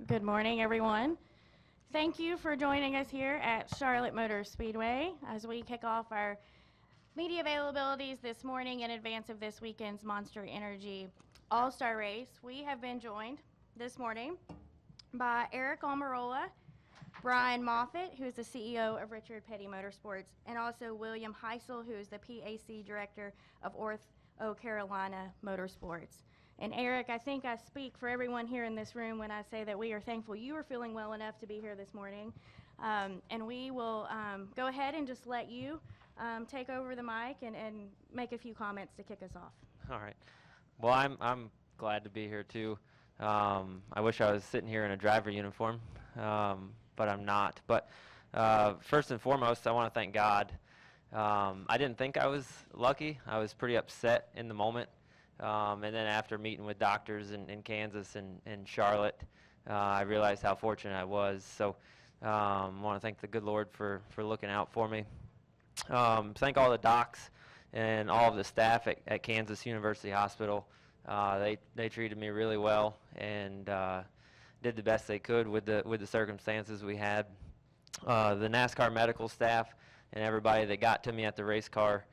Good morning, everyone. Thank you for joining us here at Charlotte Motor Speedway as we kick off our media availabilities this morning in advance of this weekend's Monster Energy All-Star Race. We have been joined this morning by Aric Almirola, Brian Moffitt, who is the CEO of Richard Petty Motorsports, and also William Heisel, who is the PAC Director of Ortho Carolina Motorsports. And Aric, I think I speak for everyone here in this room when I say that we are thankful you are feeling well enough to be here this morning. And we will go ahead and just let you take over the mic and make a few comments to kick us off. All right. Well, I'm glad to be here too. I wish I was sitting here in a driver uniform, but I'm not. But first and foremost, I want to thank God. I didn't think I was lucky. I was pretty upset in the moment. And then after meeting with doctors in Kansas and Charlotte, I realized how fortunate I was. So I want to thank the good Lord for looking out for me. Thank all the docs and all of the staff at Kansas University Hospital. They treated me really well and did the best they could with the circumstances we had. The NASCAR medical staff and everybody that got to me at the race car.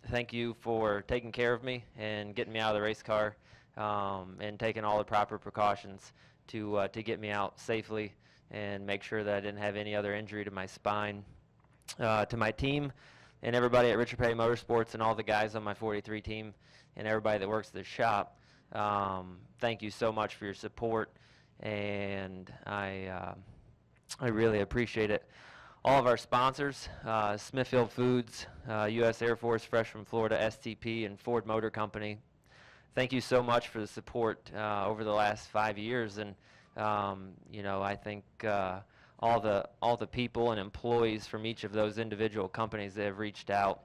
Thank you for taking care of me and getting me out of the race car and taking all the proper precautions to get me out safely and make sure that I didn't have any other injury to my spine. To my team and everybody at Richard Petty Motorsports and all the guys on my 43 team and everybody that works at the shop, thank you so much for your support, and I really appreciate it. All of our sponsors, Smithfield Foods, U.S. Air Force, Fresh from Florida, STP, and Ford Motor Company. Thank you so much for the support over the last 5 years, and I think all the people and employees from each of those individual companies that have reached out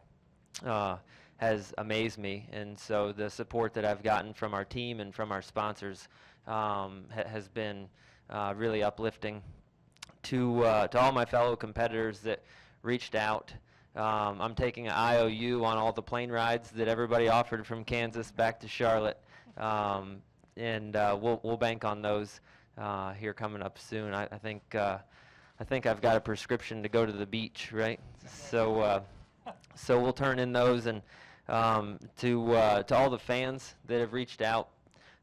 has amazed me, and so the support that I've gotten from our team and from our sponsors has been really uplifting. To all my fellow competitors that reached out, I'm taking an IOU on all the plane rides that everybody offered from Kansas back to Charlotte, and we'll bank on those here coming up soon. I think I've got a prescription to go to the beach, right? So we'll turn in those, and to all the fans that have reached out,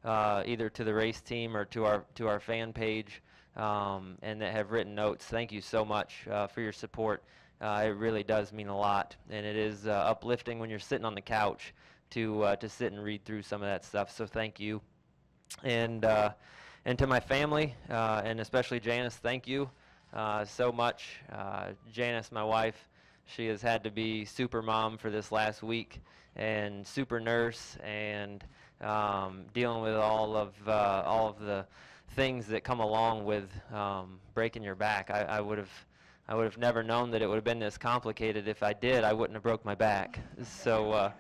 either to the race team or to our fan page. And that have written notes. Thank you so much for your support. It really does mean a lot, and it is uplifting when you're sitting on the couch to sit and read through some of that stuff. So thank you, and to my family and especially Janice, thank you so much. Janice, my wife, she has had to be super mom for this last week and super nurse and dealing with all of the things that come along with breaking your back. I would have never known that it would have been this complicated. If I did, I wouldn't have broke my back. So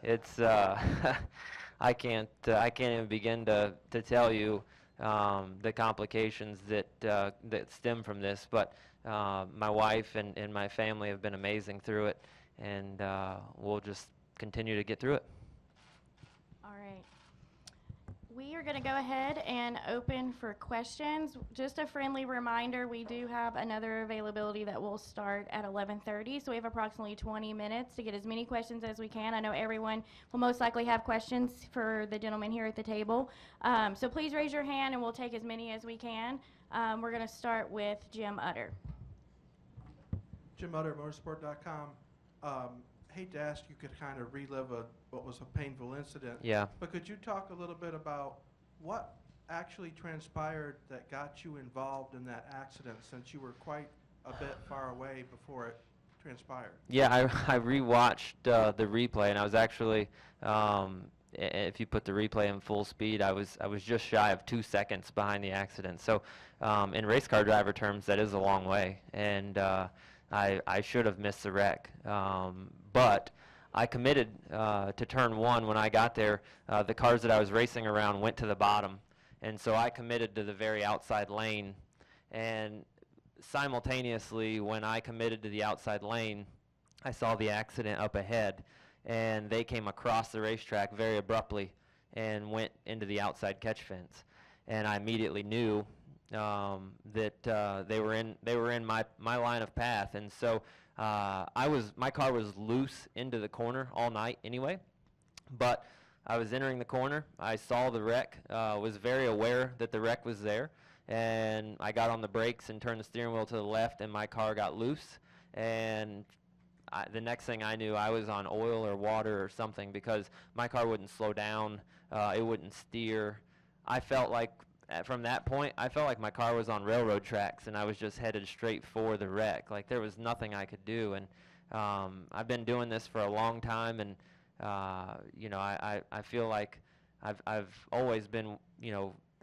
it's I can't even begin to tell you the complications that stem from this. But my wife and my family have been amazing through it, and we'll just continue to get through it. All right. We are going to go ahead and open for questions. Just a friendly reminder, we do have another availability that will start at 11:30, so we have approximately 20 minutes to get as many questions as we can. I know everyone will most likely have questions for the gentleman here at the table. So please raise your hand and we'll take as many as we can. We're going to start with Jim Utter. Jim Utter, motorsport.com. Hate to ask you could kind of relive what was a painful incident. Yeah. But could you talk a little bit about what actually transpired that got you involved in that accident, since you were quite a bit far away before it transpired? Yeah, I rewatched the replay, and I was actually, if you put the replay in full speed, I was just shy of 2 seconds behind the accident. So in race car driver terms, that is a long way, and I should have missed the wreck. But I committed to turn one when I got there. The cars that I was racing around went to the bottom, and so I committed to the very outside lane. And simultaneously, when I committed to the outside lane, I saw the accident up ahead, and they came across the racetrack very abruptly and went into the outside catch fence. and I immediately knew that they were in my line of path, and so my car was loose into the corner all night anyway, but I was entering the corner. I saw the wreck, was very aware that the wreck was there, and I got on the brakes and turned the steering wheel to the left, and my car got loose, and the next thing I knew, I was on oil or water or something, because my car wouldn't slow down, it wouldn't steer. I felt like, from that point, I felt like my car was on railroad tracks, and I was just headed straight for the wreck. Like, there was nothing I could do, and I've been doing this for a long time, and I feel like I've always been,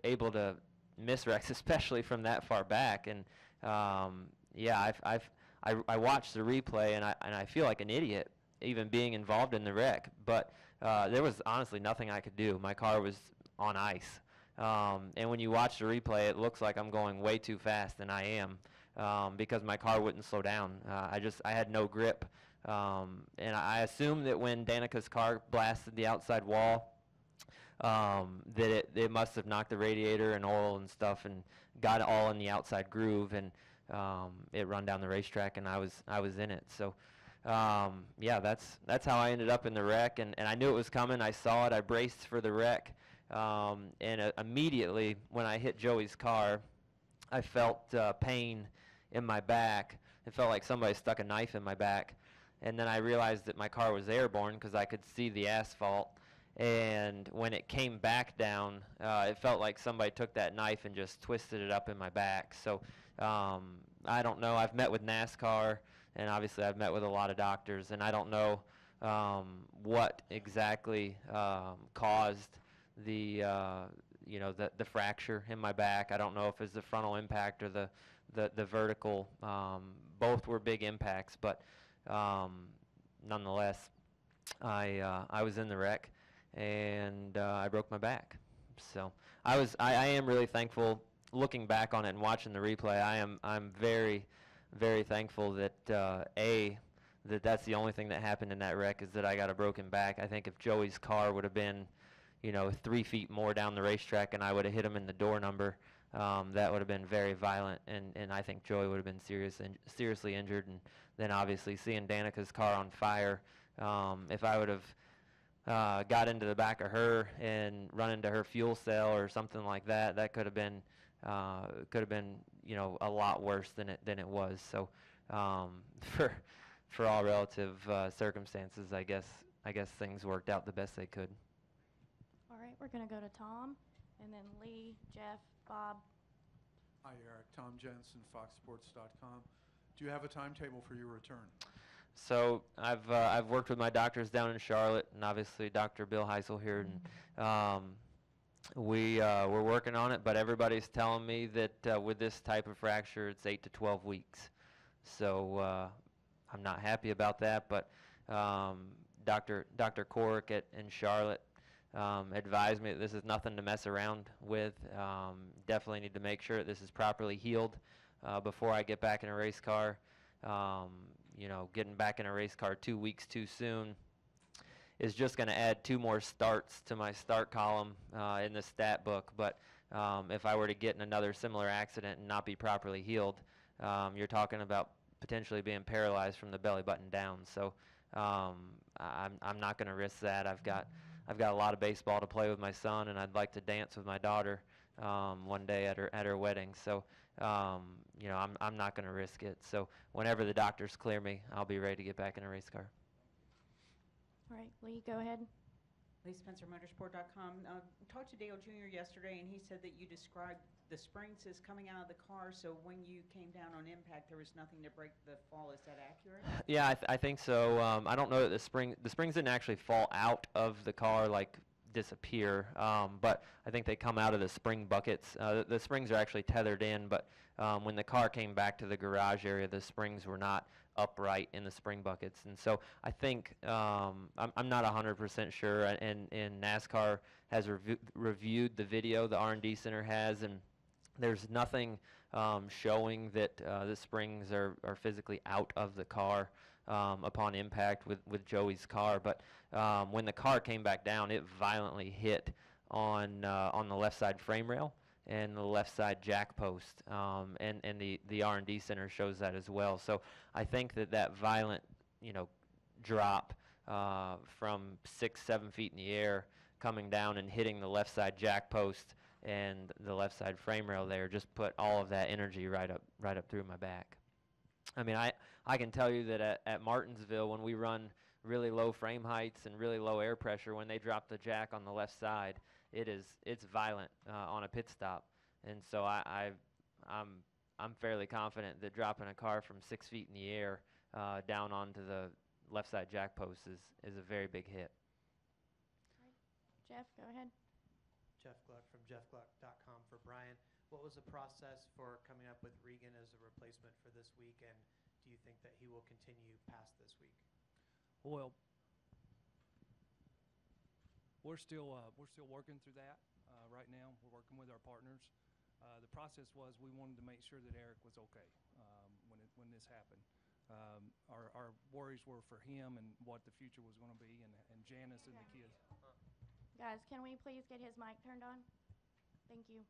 able to miss wrecks, especially from that far back, and I watched the replay, and I feel like an idiot even being involved in the wreck, but there was honestly nothing I could do. My car was on ice. And when you watch the replay, it looks like I'm going way too fast, and I am, because my car wouldn't slow down. I had no grip, and I assumed that when Danica's car blasted the outside wall, that it must have knocked the radiator and oil and stuff and got it all in the outside groove, and it run down the racetrack, and I was in it. So that's how I ended up in the wreck, and I knew it was coming. I saw it. I braced for the wreck. And immediately when I hit Joey's car, I felt pain in my back. It felt like somebody stuck a knife in my back. And then I realized that my car was airborne because I could see the asphalt. And when it came back down, it felt like somebody took that knife and just twisted it up in my back. So I don't know. I've met with NASCAR, and obviously I've met with a lot of doctors, and I don't know what exactly caused the fracture in my back. I don't know if it's the frontal impact or the vertical. Both were big impacts, but nonetheless, I was in the wreck, and I broke my back. So I am really thankful. Looking back on it and watching the replay, I'm very, very thankful that that's the only thing that happened in that wreck, is that I got a broken back. I think if Joey's car would have been 3 feet more down the racetrack and I would have hit him in the door number, that would have been very violent, and I think Joey would have been seriously injured. And then obviously seeing Danica's car on fire, if I would have got into the back of her and run into her fuel cell or something like that, that could have been a lot worse than it was. So for all relative circumstances, I guess things worked out the best they could. All right, we're going to go to Tom, and then Lee, Jeff, Bob. Hi, Aric. Tom Jensen, FoxSports.com. Do you have a timetable for your return? So I've worked with my doctors down in Charlotte, and obviously Dr. Bill Heisel here, and we're working on it. But everybody's telling me that with this type of fracture, it's 8 to 12 weeks. So I'm not happy about that. But Dr. Coric in Charlotte advised me that this is nothing to mess around with. Definitely need to make sure that this is properly healed before I get back in a race car. Getting back in a race car 2 weeks too soon is just going to add 2 more starts to my start column in the stat book. But if I were to get in another similar accident and not be properly healed, you're talking about potentially being paralyzed from the belly button down. So I'm not going to risk that. I've got a lot of baseball to play with my son, and I'd like to dance with my daughter one day at her wedding. So I'm not going to risk it. So whenever the doctors clear me, I'll be ready to get back in a race car. All right, Lee, go ahead. Lee Spencer, Motorsport.com. Talked to Dale Jr. yesterday, and he said that you described the springs as coming out of the car, so when you came down on impact, there was nothing to break the fall. Is that accurate? Yeah, I think so. I don't know that the springs didn't actually fall out of the car, like disappear, but I think they come out of the spring buckets. The springs are actually tethered in, but when the car came back to the garage area, the springs were not upright in the spring buckets. And so I think, I'm not 100% sure, and NASCAR has reviewed the video, the R&D Center has, and there's nothing showing that the springs are physically out of the car upon impact with Joey's car. But when the car came back down, it violently hit on the left side frame rail, and the left side jack post, and the R&D center shows that as well. So I think that violent, drop from 6-7 feet in the air, coming down and hitting the left side jack post and the left side frame rail there, just put all of that energy right up through my back. I mean, I can tell you that at Martinsville, when we run really low frame heights and really low air pressure, when they drop the jack on the left side, it's violent on a pit stop. And so I'm fairly confident that dropping a car from 6 feet in the air down onto the left side jack post is a very big hit. Jeff, go ahead. Jeff Gluck from jeffgluck.com for Brian. What was the process for coming up with Regan as a replacement for this week, and do you think that he will continue past this week? Well, we're still working through that right now. We're working with our partners. The process was we wanted to make sure that Aric was okay when this happened. Our worries were for him and what the future was going to be, and Janice and the kids. Guys, can we please get his mic turned on? Thank you.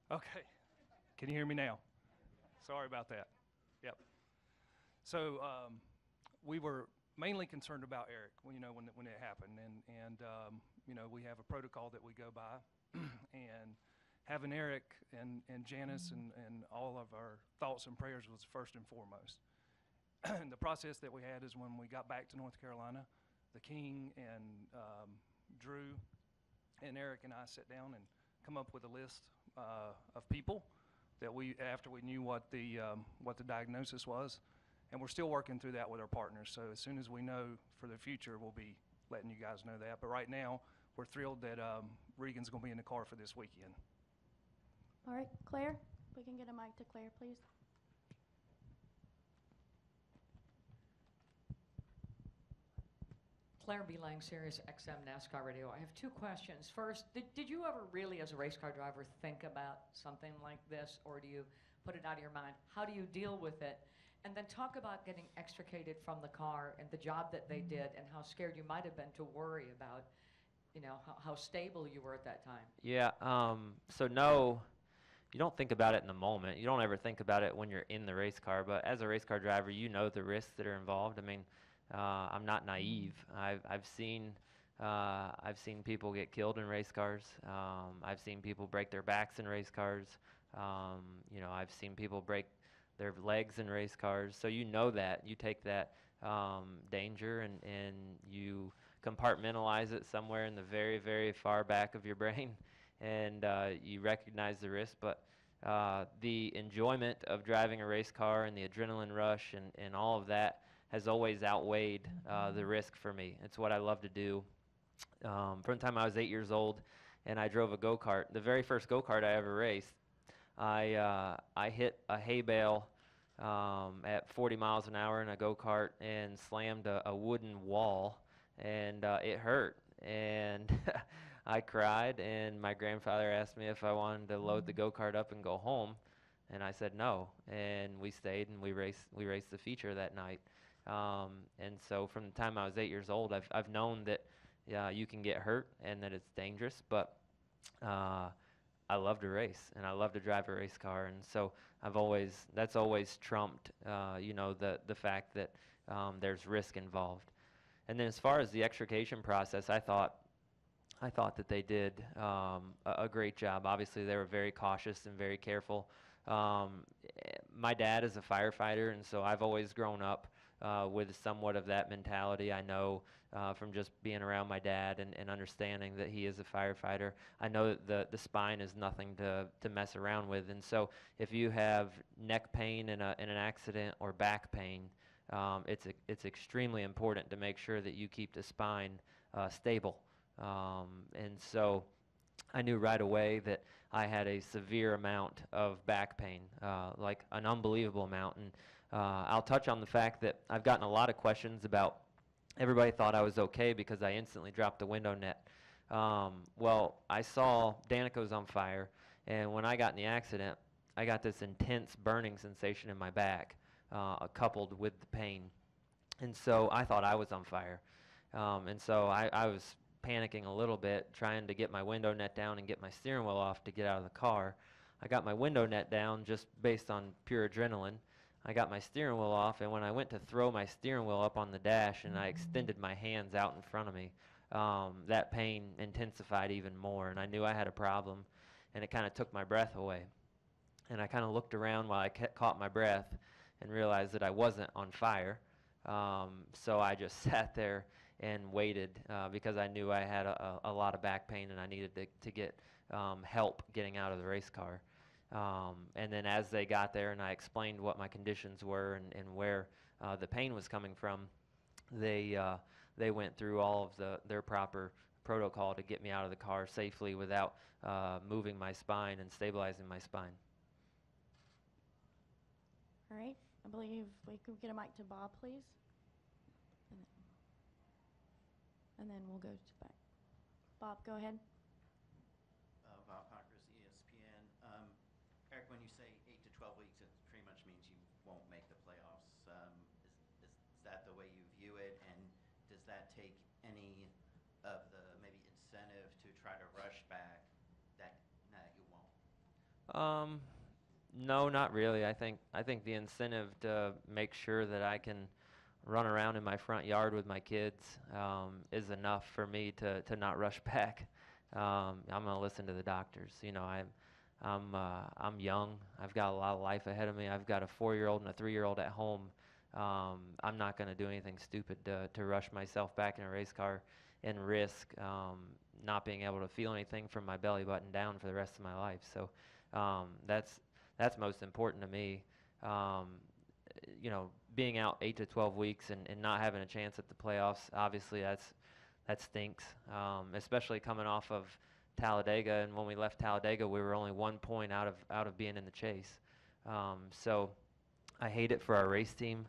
Okay. Can you hear me now? Sorry about that. Yep. So we were mainly concerned about Aric, when it happened, and we have a protocol that we go by, and having Aric and Janice and all of our thoughts and prayers was first and foremost. The process that we had is when we got back to North Carolina, the King and Drew and Aric and I sat down and come up with a list of people that after we knew what the diagnosis was, and we're still working through that with our partners. So as soon as we know for the future, we'll be letting you guys know that. But right now, we're thrilled that Regan's going to be in the car for this weekend. All right, Claire, if we can get a mic to Claire, please. Claire B. Lang, Sirius XM NASCAR Radio. I have two questions. First, did you ever really, as a race car driver, think about something like this, or do you put it out of your mind? How do you deal with it? And then talk about getting extricated from the car and the job that they did, and how scared you might have been to worry about, how stable you were at that time. Yeah, so no, you don't think about it in the moment. You don't ever think about it when you're in the race car, but as a race car driver, you know the risks that are involved. I mean, I'm not naive. I've seen people get killed in race cars. I've seen people break their backs in race cars. I've seen people break their legs in race cars. So you know that. You take that danger and you compartmentalize it somewhere in the very, very far back of your brain, and you recognize the risk. But the enjoyment of driving a race car and the adrenaline rush and all of that has always outweighed the risk for me. It's what I love to do. From the time I was 8 years old, and I drove a go-kart. The very first go-kart I ever raced, I hit a hay bale at 40 miles an hour in a go-kart and slammed a wooden wall, and it hurt. And I cried, and my grandfather asked me if I wanted to load the go-kart up and go home, and I said no. And we stayed, and we raced the feature that night. And so from the time I was 8 years old, I've known that you can get hurt and that it's dangerous, but I love to race and I love to drive a race car, and so that's always trumped the fact that there's risk involved. And then as far as the extrication process, I thought that they did a great job. Obviously, they were very cautious and very careful. My dad is a firefighter, and so I've always grown up with somewhat of that mentality. I know from just being around my dad and understanding that he is a firefighter. I know that the spine is nothing to mess around with, and so if you have neck pain in an accident or back pain, it's extremely important to make sure that you keep the spine stable. And so I knew right away that I had a severe amount of back pain, like an unbelievable amount. And I'll touch on the fact that I've gotten a lot of questions about, everybody thought I was okay because I instantly dropped the window net. Well, I saw Danico's on fire, and when I got in the accident, I got this intense burning sensation in my back, coupled with the pain. And so I thought I was on fire. And so I was panicking a little bit, trying to get my window net down and get my steering wheel off to get out of the car. I got my window net down just based on pure adrenaline. I got my steering wheel off, and when I went to throw my steering wheel up on the dash and I extended my hands out in front of me, that pain intensified even more, and I knew I had a problem, and it kind of took my breath away. And I kind of looked around while I caught my breath and realized that I wasn't on fire. So I just sat there and waited because I knew I had a lot of back pain and I needed to get help getting out of the race car. And then as they got there and I explained what my conditions were and where the pain was coming from, they went through all of their proper protocol to get me out of the car safely without moving my spine and stabilizing my spine. All right, I believe we could get a mic to Bob, please. And then we'll go to the back. Bob, go ahead. Bob Hawkers, ESPN. Aric, when you say 8 to 12 weeks, it pretty much means you won't make the playoffs. Is that the way you view it? And does that take any of the maybe incentive to try to rush back that you won't? No, not really. I think the incentive to make sure that I can run around in my front yard with my kids is enough for me to not rush back. I'm going to listen to the doctors. You know, I'm young. I've got a lot of life ahead of me. I've got a 4-year-old and a 3-year-old at home. I'm not going to do anything stupid to rush myself back in a race car and risk not being able to feel anything from my belly button down for the rest of my life. So that's most important to me. You know, being out 8 to 12 weeks and not having a chance at the playoffs, obviously that stinks, especially coming off of Talladega. And when we left Talladega, we were only 1 point out of being in the chase. So I hate it for our race team,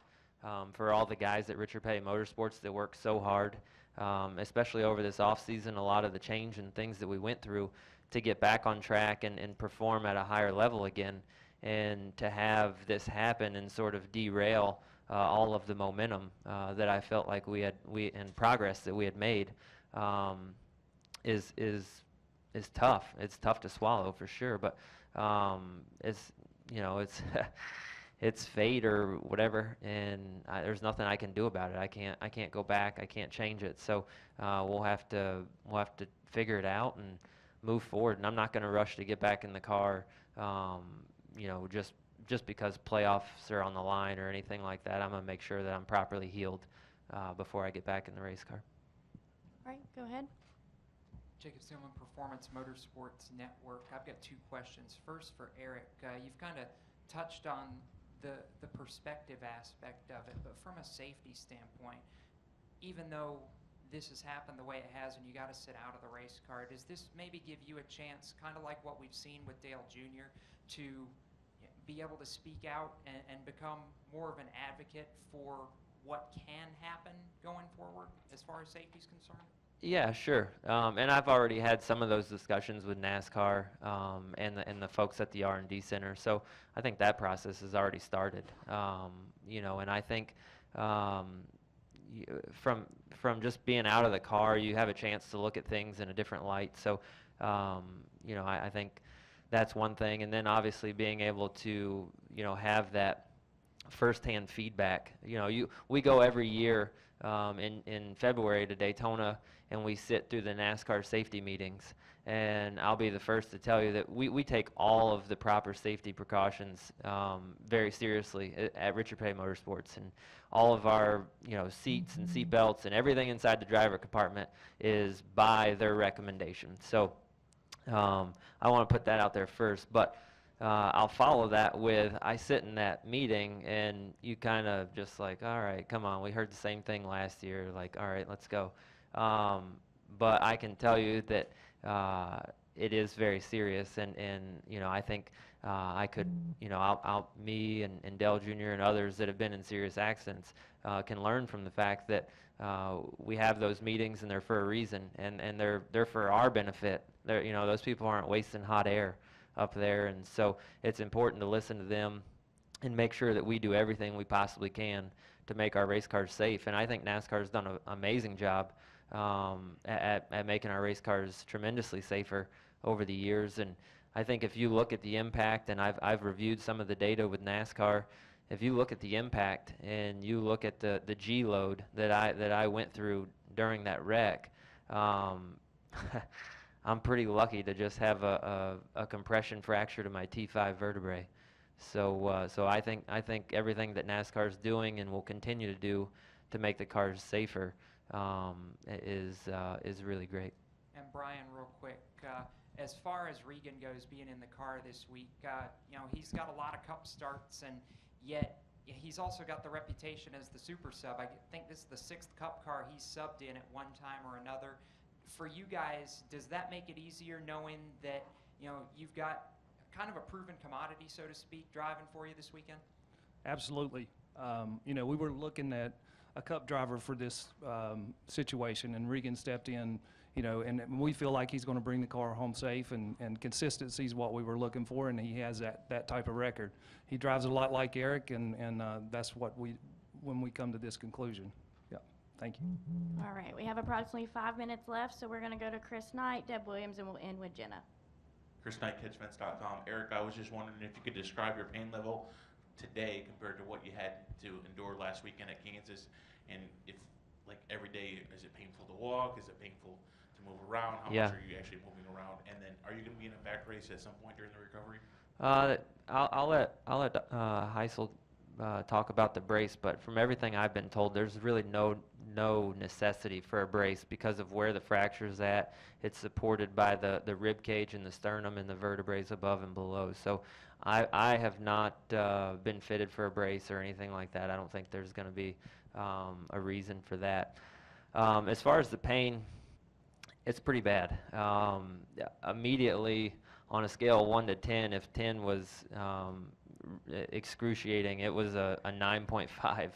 for all the guys at Richard Petty Motorsports that work so hard, especially over this off season. A lot of the change and things that we went through to get back on track and perform at a higher level again, and to have this happen and sort of derail all of the momentum that I felt like we and progress that we had made is tough. It's tough to swallow for sure, but it's it's fate or whatever, and there's nothing I can do about it. I can't go back. I can't change it. So we'll have to figure it out and move forward. And I'm not going to rush to get back in the car. Just because playoffs are on the line or anything like that. I'm going to make sure that I'm properly healed before I get back in the race car. All right, go ahead. Jacob Stillman, Performance Motorsports Network. I've got 2 questions. First for Aric. You've kind of touched on the perspective aspect of it, but from a safety standpoint, even though this has happened the way it has and you got to sit out of the race car, does this maybe give you a chance, kind of like what we've seen with Dale Jr., to be able to speak out and become more of an advocate for what can happen going forward as far as safety is concerned? Yeah, sure. And I've already had some of those discussions with NASCAR and the folks at the R&D Center. So I think that process has already started. And I think from just being out of the car, you have a chance to look at things in a different light. So I think that's one thing. And then obviously being able to have that firsthand feedback. We go every year in February to Daytona, and we sit through the NASCAR safety meetings. And I'll be the first to tell you that we take all of the proper safety precautions very seriously at Richard Petty Motorsports. And all of our seats and seat belts and everything inside the driver compartment is by their recommendation. So I want to put that out there first. But I'll follow that with, I sit in that meeting and you kind of just like, all right, come on, we heard the same thing last year, like, all right, let's go. But I can tell you that it is very serious, and I think I could, me and Dell Jr. and others that have been in serious accidents can learn from the fact that we have those meetings and they're for a reason, and they're for our benefit. Those people aren't wasting hot air up there, and so it's important to listen to them and make sure that we do everything we possibly can to make our race cars safe. And I think NASCAR has done an amazing job at making our race cars tremendously safer over the years. And I think if you look at the impact, and I've reviewed some of the data with NASCAR, if you look at the impact and you look at the G load that I went through during that wreck, I'm pretty lucky to just have a compression fracture to my T5 vertebrae. So I think everything that NASCAR is doing and will continue to do to make the cars safer is really great. And Brian, real quick, as far as Regan goes, being in the car this week, he's got a lot of Cup starts, and yet he's also got the reputation as the super sub. I think this is the 6th Cup car he's subbed in at one time or another. For you guys, does that make it easier knowing that you've got kind of a proven commodity, so to speak, driving for you this weekend? Absolutely. We were looking at a Cup driver for this situation, and Regan stepped in, and we feel like he's going to bring the car home safe, and consistency is what we were looking for, and he has that type of record. He drives a lot like Aric, and that's what when we come to this conclusion. Yeah, thank you. All right, we have approximately 5 minutes left, so we're going to go to Chris Knight, Deb Williams, and we'll end with Jenna. Chris Knight, catchfence.com. Aric, I was just wondering if you could describe your pain level today compared to what you had to endure last weekend at Kansas, and if, like, every day, is it painful to walk? Is it painful to move around? How much are you actually moving around? And then, are you going to be in a back race at some point during the recovery? I'll let Heisel talk about the brace, but from everything I've been told, there's really no necessity for a brace because of where the fracture is at. It's supported by the rib cage and the sternum and the vertebrae above and below. So I have not been fitted for a brace or anything like that. I don't think there's going to be a reason for that. As far as the pain, it's pretty bad. Immediately, on a scale of 1 to 10, if 10 was excruciating, it was a 9.5,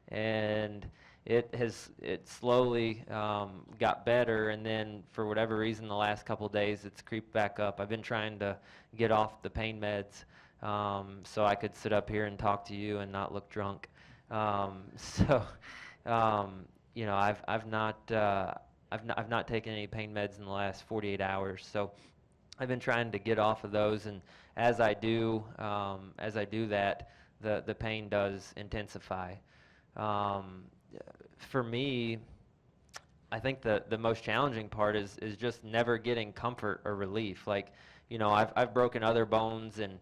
and it slowly got better, and then for whatever reason the last couple days it's creeped back up. I've been trying to get off the pain meds so I could sit up here and talk to you and not look drunk. I've not taken any pain meds in the last 48 hours, so I've been trying to get off of those, and as I do that, the pain does intensify. For me, I think the most challenging part is just never getting comfort or relief. Like, I've broken other bones, and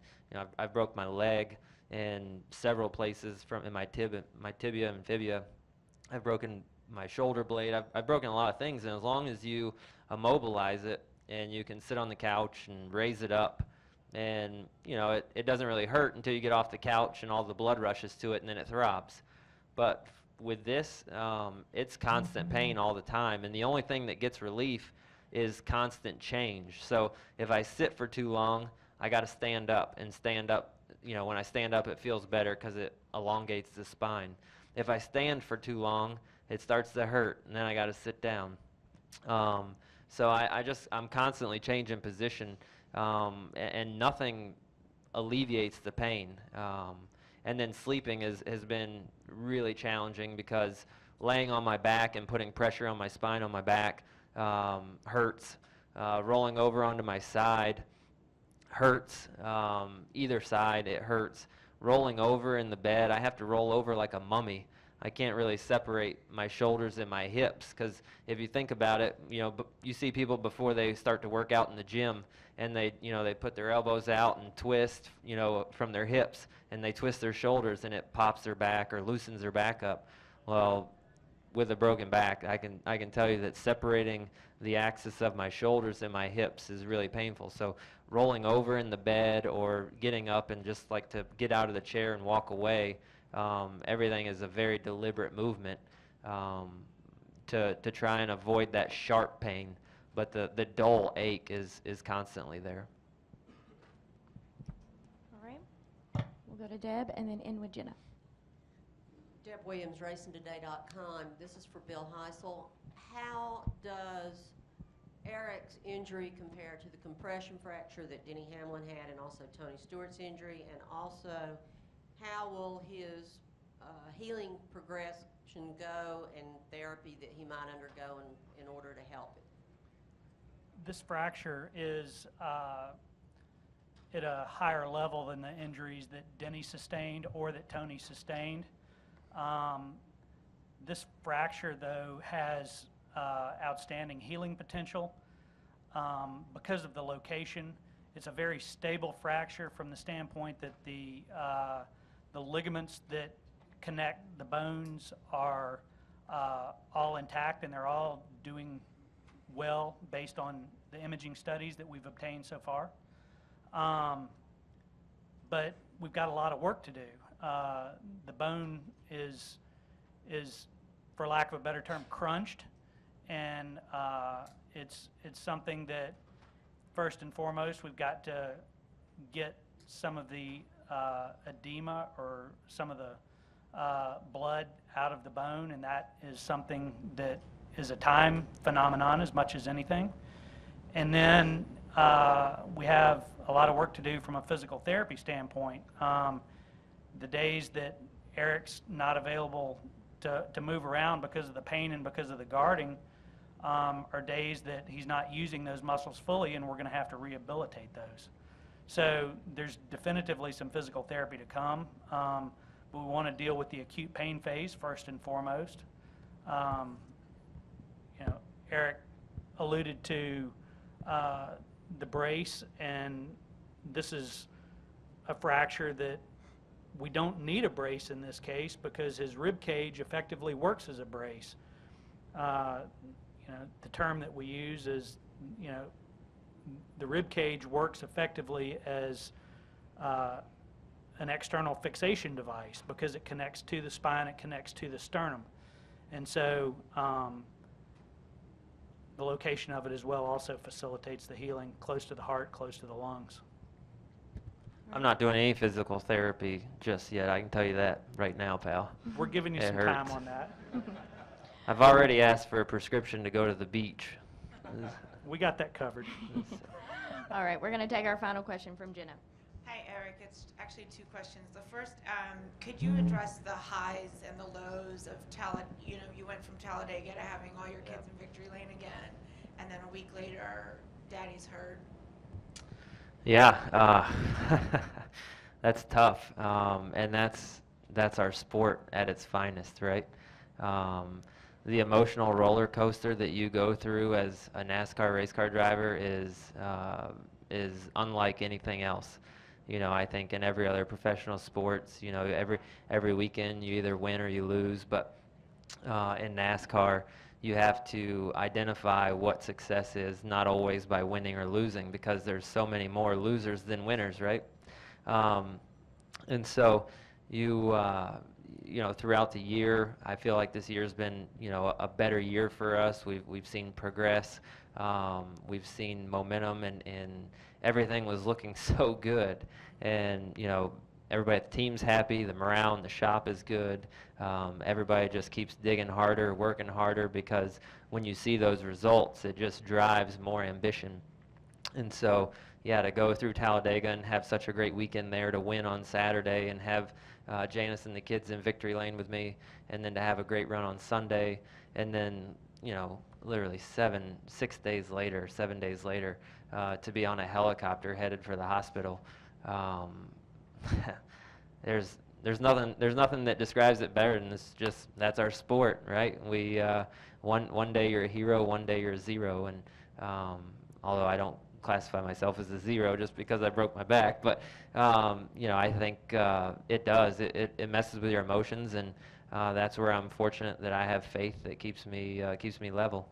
I've broke my leg in several places in my tibia and fibia. I've broken my shoulder blade. I've broken a lot of things, and as long as you immobilize it and you can sit on the couch and raise it up, and it doesn't really hurt until you get off the couch and all the blood rushes to it and then it throbs. But with this, it's constant pain all the time, and the only thing that gets relief is constant change. So if I sit for too long, I got to stand up, and stand up, when I stand up it feels better because it elongates the spine. If I stand for too long, it starts to hurt, and then I got to sit down. So I'm constantly changing position, and nothing alleviates the pain. And then sleeping has been really challenging because laying on my back and putting pressure on my spine on my back hurts. Rolling over onto my side hurts. Either side, it hurts. Rolling over in the bed, I have to roll over like a mummy. I can't really separate my shoulders and my hips, because if you think about it, you see people before they start to work out in the gym, and they put their elbows out and twist, from their hips, and they twist their shoulders, and it pops their back or loosens their back up. Well, with a broken back, I can tell you that separating the axis of my shoulders and my hips is really painful. So rolling over in the bed or getting up and just like to get out of the chair and walk away, everything is a very deliberate movement to try and avoid that sharp pain, but the dull ache is constantly there. All right, we'll go to Deb and then end with Jenna. Deb Williams, RacingToday.com. This is for Bill Heisel. How does Aric's injury compare to the compression fracture that Denny Hamlin had, and also Tony Stewart's injury, and also how will his healing progress prescription go and therapy that he might undergo in order to help it? This fracture is at a higher level than the injuries that Denny sustained or that Tony sustained. This fracture, though, has outstanding healing potential because of the location. It's a very stable fracture from the standpoint that the ligaments that connect the bones are all intact, and they're all doing well based on the imaging studies that we've obtained so far. But we've got a lot of work to do. The bone is, for lack of a better term, crunched, and it's something that, first and foremost, we've got to get some of the edema or some of the blood out of the bone, and that is something that is a time phenomenon as much as anything. And then we have a lot of work to do from a physical therapy standpoint. The days that Aric's not available to move around because of the pain and because of the guarding are days that he's not using those muscles fully, and we're going to have to rehabilitate those. So there's definitively some physical therapy to come, but we want to deal with the acute pain phase first and foremost. Aric alluded to the brace, and this is a fracture that we don't need a brace in this case because his rib cage effectively works as a brace. The term that we use is, the rib cage works effectively as an external fixation device because it connects to the spine, it connects to the sternum. And so the location of it as well also facilitates the healing close to the heart, close to the lungs. I'm not doing any physical therapy just yet. I can tell you that right now, pal. We're giving you It some hurts. time on that. I've already asked for a prescription to go to the beach. We got that covered. All right, we're going to take our final question from Jenna. Hi, Aric. It's actually two questions. The first, could you address the highs and the lows of you went from Talladega to having all your kids in Victory Lane again, and then a week later, Daddy's hurt. Yeah, that's tough, and that's our sport at its finest, right? The emotional roller coaster that you go through as a NASCAR race car driver is unlike anything else. I think in every other professional sports, every weekend you either win or you lose, but in NASCAR, you have to identify what success is, not always by winning or losing, because there's so many more losers than winners, right? And so throughout the year, I feel like this year's been, a better year for us. We've seen progress. We've seen momentum, and everything was looking so good. And, everybody at the team's happy. The morale in the shop is good. Everybody just keeps digging harder, working harder, because when you see those results, it just drives more ambition. And so, to go through Talladega and have such a great weekend there, to win on Saturday and have Janice and the kids in Victory Lane with me, and then to have a great run on Sunday, and then, literally 7 days later, to be on a helicopter headed for the hospital. There's nothing that describes it better than this. That's our sport, right? We one day you're a hero, one day you're a zero, and although I don't classify myself as a zero just because I broke my back, but I think it does. It messes with your emotions, and that's where I'm fortunate that I have faith that keeps me level.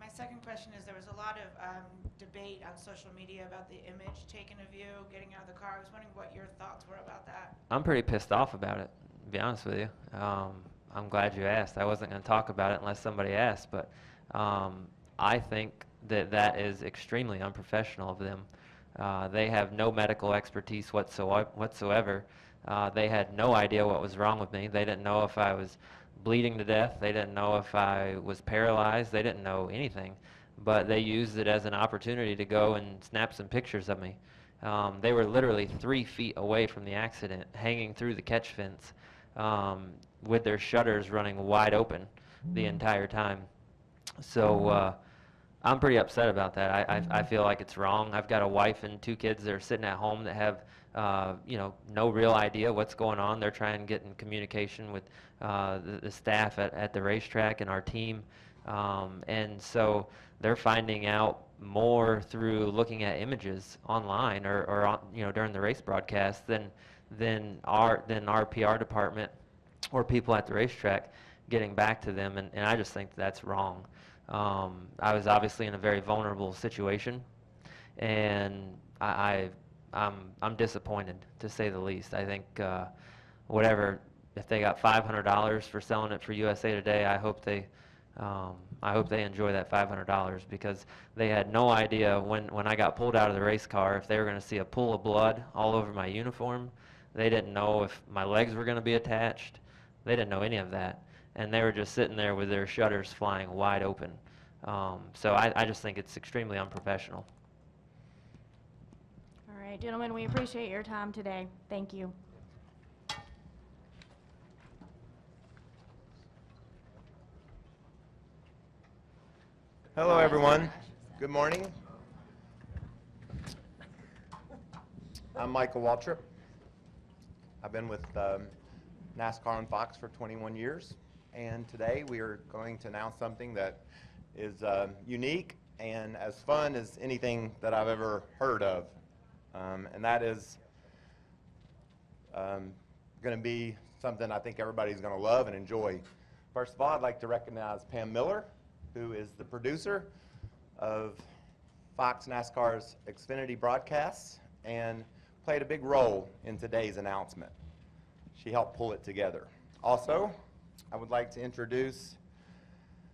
My second question is, there was a lot of debate on social media about the image taken of you getting out of the car. I was wondering what your thoughts were about that. I'm pretty pissed off about it, to be honest with you. I'm glad you asked. I wasn't going to talk about it unless somebody asked, but I think that is extremely unprofessional of them. They have no medical expertise whatsoever. They had no idea what was wrong with me. They didn't know if I was bleeding to death. They didn't know if I was paralyzed. They didn't know anything. But they used it as an opportunity to go and snap some pictures of me. They were literally 3 feet away from the accident, hanging through the catch fence. with their shutters running wide open the entire time. So I'm pretty upset about that. I feel like it's wrong. I've got a wife and 2 kids that are sitting at home that have no real idea what's going on. They're trying to get in communication with the staff at the racetrack and our team, and so they're finding out more through looking at images online or on, during the race broadcast than our PR department or people at the racetrack getting back to them, and I just think that's wrong. I was obviously in a very vulnerable situation, and I'm disappointed, to say the least. I think if they got $500 for selling it for USA Today, I hope they enjoy that $500, because they had no idea when I got pulled out of the race car if they were going to see a pool of blood all over my uniform. They didn't know if my legs were going to be attached. They didn't know any of that, and they were just sitting there with their shutters flying wide open. So I just think it's extremely unprofessional. All right, gentlemen, we appreciate your time today. Thank you. Hello, everyone. Good morning. I'm Michael Waltrip. I've been with NASCAR on Fox for 21 years, and today we are going to announce something that is unique and as fun as anything that I've ever heard of, and that is going to be something I think everybody's going to love and enjoy. First of all, I'd like to recognize Pam Miller, who is the producer of Fox NASCAR's Xfinity broadcasts and played a big role in today's announcement. She helped pull it together. Also, I would like to introduce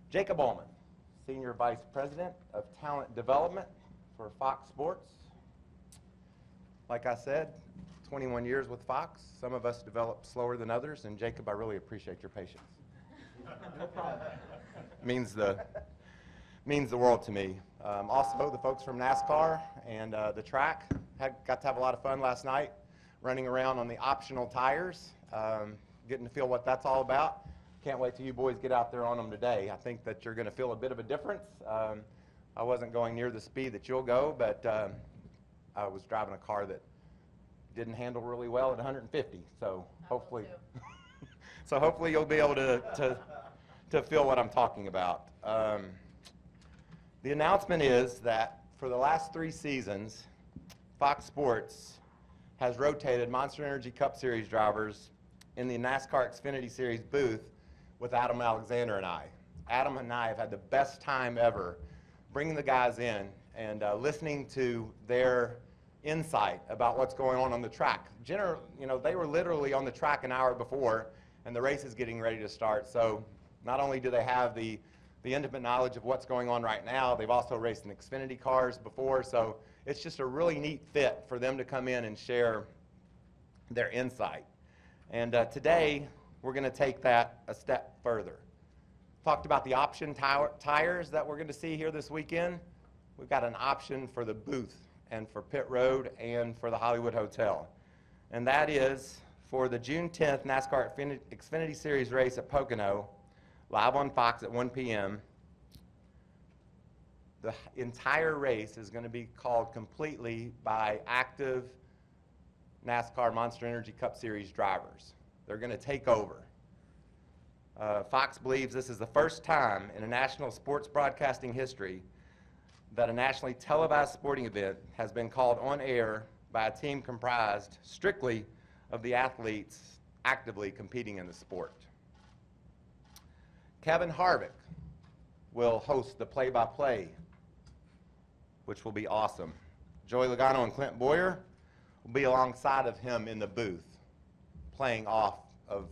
Jacob Ullman, Senior Vice President of Talent Development for Fox Sports. Like I said, 21 years with Fox. Some of us develop slower than others, and Jacob, I really appreciate your patience. No problem. Means the world to me. Also, the folks from NASCAR and the track got to have a lot of fun last night, running around on the optional tires, getting to feel what that's all about. Can't wait till you boys get out there on them today. I think that you're going to feel a bit of a difference. I wasn't going near the speed that you'll go, but I was driving a car that didn't handle really well at 150. So hopefully, hopefully you'll be able to feel what I'm talking about. The announcement is that for the last 3 seasons, Fox Sports has rotated Monster Energy Cup Series drivers in the NASCAR Xfinity Series booth with Adam Alexander and I. Adam and I have had the best time ever bringing the guys in and listening to their insight about what's going on the track. They were literally on the track an hour before, and the race is getting ready to start. So not only do they have the intimate knowledge of what's going on right now, they've also raced in Xfinity cars before, so it's just a really neat fit for them to come in and share their insight. And today, we're going to take that a step further. Talked about the option tires that we're going to see here this weekend. We've got an option for the booth and for pit road and for the Hollywood Hotel. And that is for the June 10th NASCAR Xfinity Series race at Pocono, live on Fox at 1 p.m. The entire race is going to be called completely by active NASCAR Monster Energy Cup Series drivers. They're going to take over. Fox believes this is the first time in a national sports broadcasting history that a nationally televised sporting event has been called on air by a team comprised strictly of the athletes actively competing in the sport. Kevin Harvick will host the play-by-play, which will be awesome. Joey Logano and Clint Boyer will be alongside of him in the booth, playing off of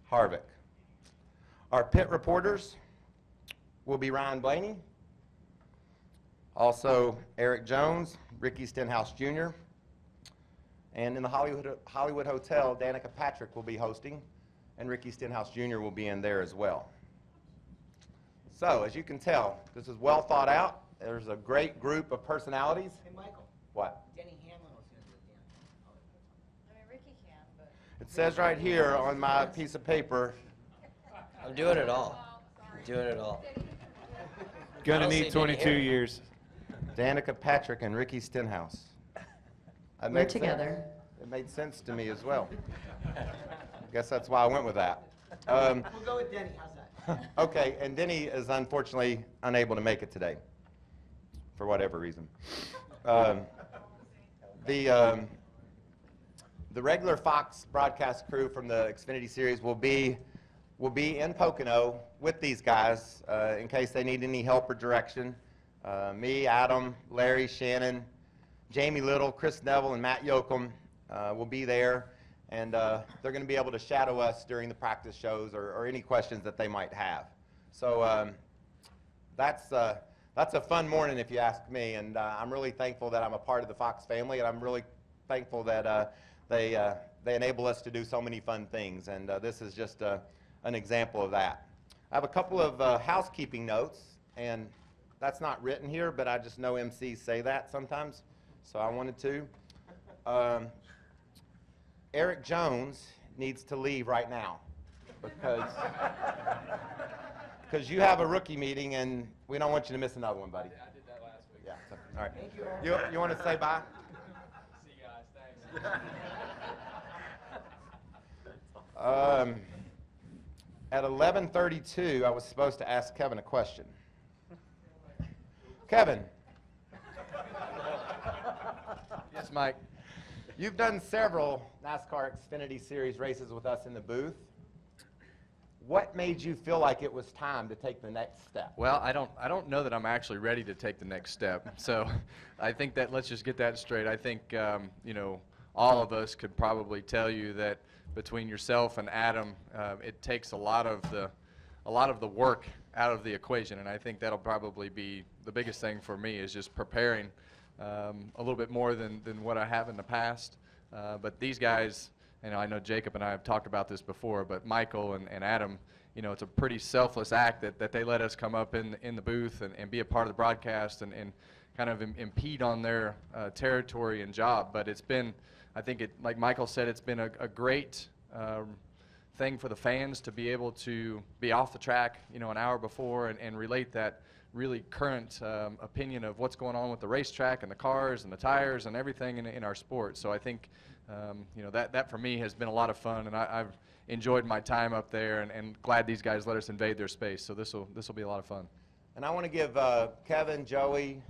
Harvick. Our pit reporters will be Ryan Blaney, also Aric Jones, Ricky Stenhouse Jr., and in the Hollywood Hotel, Danica Patrick will be hosting, and Ricky Stenhouse Jr. will be in there as well. So, as you can tell, this is well thought out. There's a great group of personalities. Hey, Michael. What? Denny Hamlin was going to do it, Dan. I mean, Ricky can, but... It says right here on my piece of paper. I'm doing it all. I'm doing it all. Gonna I don't see need Danny 22 here. years. Danica Patrick and Ricky Stenhouse. That We're made sense. together. It made sense to me as well. I guess that's why I went with that. We'll go with Denny. How's that? Okay, and Denny is unfortunately unable to make it today, for whatever reason. The regular Fox broadcast crew from the Xfinity Series will be in Pocono with these guys in case they need any help or direction. Me, Adam, Larry, Shannon, Jamie Little, Chris Neville, and Matt Yoakum will be there, and they're going to be able to shadow us during the practice shows or any questions that they might have. So that's a fun morning if you ask me, and I'm really thankful that I'm a part of the Fox family, and I'm really thankful that they enable us to do so many fun things, and this is just an example of that. I have a couple of housekeeping notes, and that's not written here, but I just know MCs say that sometimes, so I wanted to. Aric Jones needs to leave right now because you have a rookie meeting, and we don't want you to miss another one, buddy. Yeah, I did that last week. Yeah. So, all right. Thank you, Aric. You want to say bye? See you guys. Thanks. At 11:32, I was supposed to ask Kevin a question. Kevin. Yes, Mike. You've done several NASCAR Xfinity Series races with us in the booth. What made you feel like it was time to take the next step? Well, I don't know that I'm actually ready to take the next step. So I think that let's just get that straight. I think you know, all of us could probably tell you that between yourself and Adam, it takes a lot of the work out of the equation, and I think that'll probably be the biggest thing for me is just preparing a little bit more than what I have in the past. But these guys, you know, I know Jacob and I have talked about this before, but Michael and Adam, you know, it's a pretty selfless act that they let us come up in the booth and be a part of the broadcast and kind of impede on their territory and job. But it's been, I think it, like Michael said, it's been a great thing for the fans to be able to be off the track, you know, an hour before and relate that really current opinion of what's going on with the racetrack and the cars and the tires and everything in our sport. So I think, you know, that for me has been a lot of fun, and I've enjoyed my time up there and glad these guys let us invade their space. So this will be a lot of fun. And I want to give Kevin, Joey,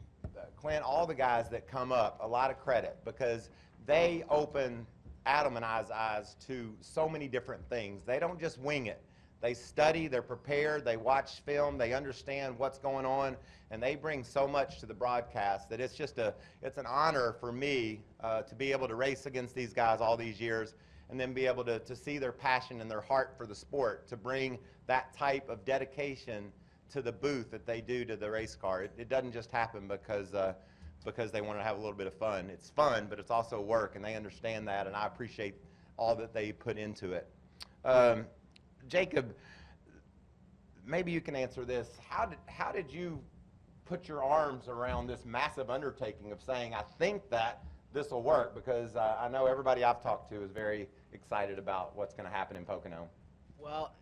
Clint, all the guys that come up a lot of credit because they open Adam and I's eyes to so many different things. They don't just wing it. They study, they're prepared, they watch film, they understand what's going on, and they bring so much to the broadcast that it's just it's an honor for me to be able to race against these guys all these years and then be able to see their passion and their heart for the sport, to bring that type of dedication to the booth that they do to the race car. It doesn't just happen because they want to have a little bit of fun. It's fun, but it's also work, and they understand that, and I appreciate all that they put into it. Jacob, maybe you can answer this. How did you put your arms around this massive undertaking of saying, I think that this will work? Because I know everybody I've talked to is very excited about what's going to happen in Pocono. Well,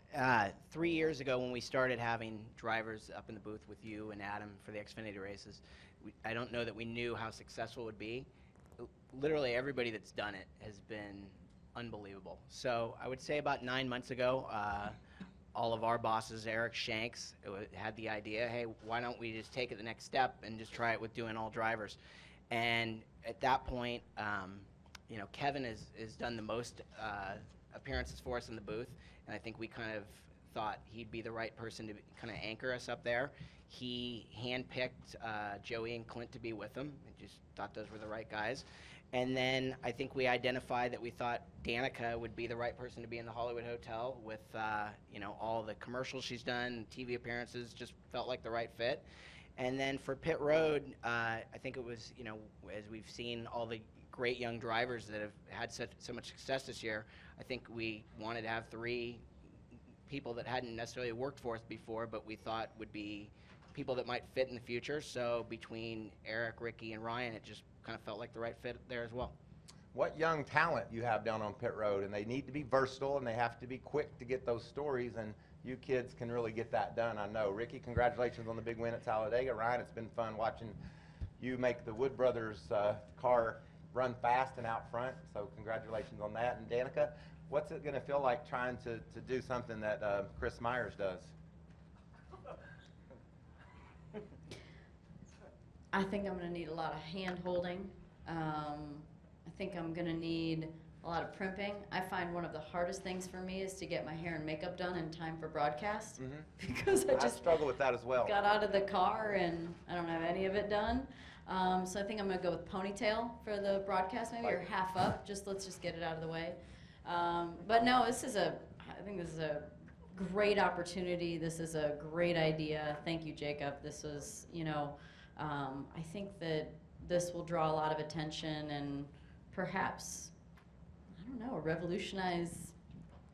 3 years ago when we started having drivers up in the booth with you and Adam for the Xfinity races, I don't know that we knew how successful it would be. Literally everybody that's done it has been unbelievable. So I would say about 9 months ago, all of our bosses, Aric Shanks, had the idea, hey, why don't we just take it the next step and just try it with doing all drivers? And at that point, you know, Kevin has done the most appearances for us in the booth, and I think we kind of thought he'd be the right person to kind of anchor us up there. He handpicked Joey and Clint to be with him. I just thought those were the right guys. And then I think we identified that we thought Danica would be the right person to be in the Hollywood Hotel with, you know, all the commercials she's done, TV appearances, just felt like the right fit. And then for Pit Road, I think it was, you know, as we've seen all the great young drivers that have had so much success this year, I think we wanted to have 3 people that hadn't necessarily worked for us before, but we thought would be people that might fit in the future. So between Aric, Ricky, and Ryan, it just kind of felt like the right fit there as well. what young talent you have down on pit road, and they need to be versatile and they have to be quick to get those stories, and you kids can really get that done, I know. Ricky, congratulations on the big win at Talladega. Ryan, it's been fun watching you make the Wood Brothers car run fast and out front, so congratulations on that. And Danica, what's it going to feel like trying to do something that Chris Myers does? I think I'm going to need a lot of hand holding. I think I'm going to need a lot of primping. I find one of the hardest things for me is to get my hair and makeup done in time for broadcast. Because I just struggle with that as well. Got out of the car and I don't have any of it done. So I think I'm going to go with ponytail for the broadcast maybe, or half up. Let's just get it out of the way. But no, I think this is a great opportunity. This is a great idea. Thank you, Jacob. This was, I think that this will draw a lot of attention and perhaps, I don't know, revolutionize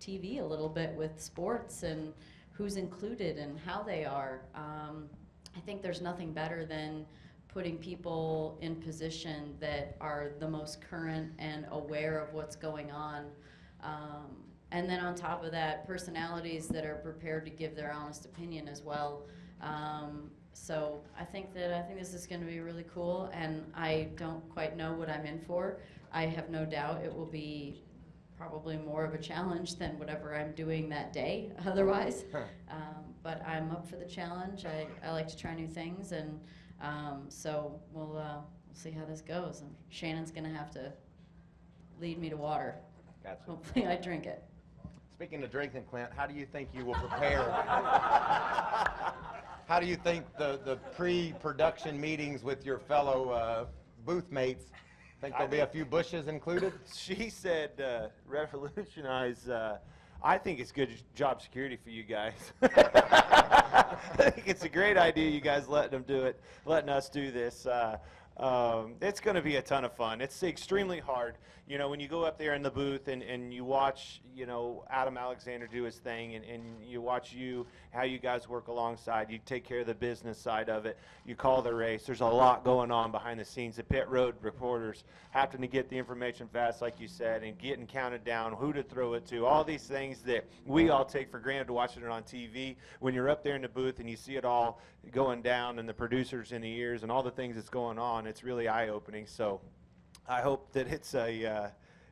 TV a little bit with sports and who's included and how they are. I think there's nothing better than putting people in position that are the most current and aware of what's going on. And then on top of that, personalities that are prepared to give their honest opinion as well. So I think this is going to be really cool, and I don't quite know what I'm in for. I have no doubt it will be probably more of a challenge than whatever I'm doing that day otherwise. But I'm up for the challenge. I like to try new things, and so we'll see how this goes. And Shannon's going to have to lead me to water. Gotcha. Hopefully I drink it. Speaking of drinking, Clint, how do you think you will prepare? How do you think the pre-production meetings with your fellow booth mates, think there'll be a few bushes included? She said revolutionize. I think it's good job security for you guys. I think it's a great idea you guys letting us do this. It's going to be a ton of fun. It's extremely hard. When you go up there in the booth and you watch, Adam Alexander do his thing, and you watch how you guys work alongside. You take care of the business side of it. You call the race. There's a lot going on behind the scenes. The pit road reporters having to get the information fast, like you said, and getting counted down, who to throw it to, all these things that we all take for granted watching it on TV. When you're up there in the booth and you see it all going down and the producers in the ears and all the things that's going on, it's really eye-opening. So I hope that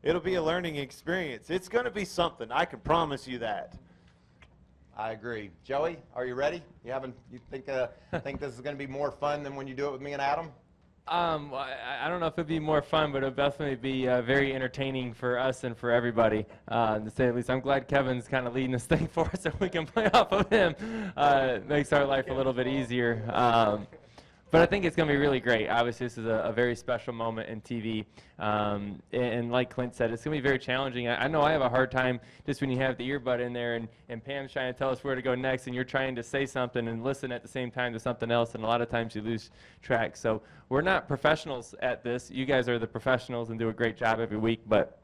it'll be a learning experience. It's going to be something. I can promise you that. I agree. Joey, are you ready? You think this is going to be more fun than when you do it with me and Adam? I don't know if it'd be more fun, but it'll definitely be very entertaining for us and for everybody, to say at least. I'm glad Kevin's kind of leading this thing for us so we can play off of him. It makes our life a little bit easier. But I think it's going to be really great. Obviously, this is a very special moment in TV. And like Clint said, it's going to be very challenging. I know I have a hard time just when you have the earbud in there and Pam's trying to tell us where to go next, and you're trying to say something and listen at the same time to something else, and a lot of times you lose track. So we're not professionals at this. You guys are the professionals and do a great job every week. But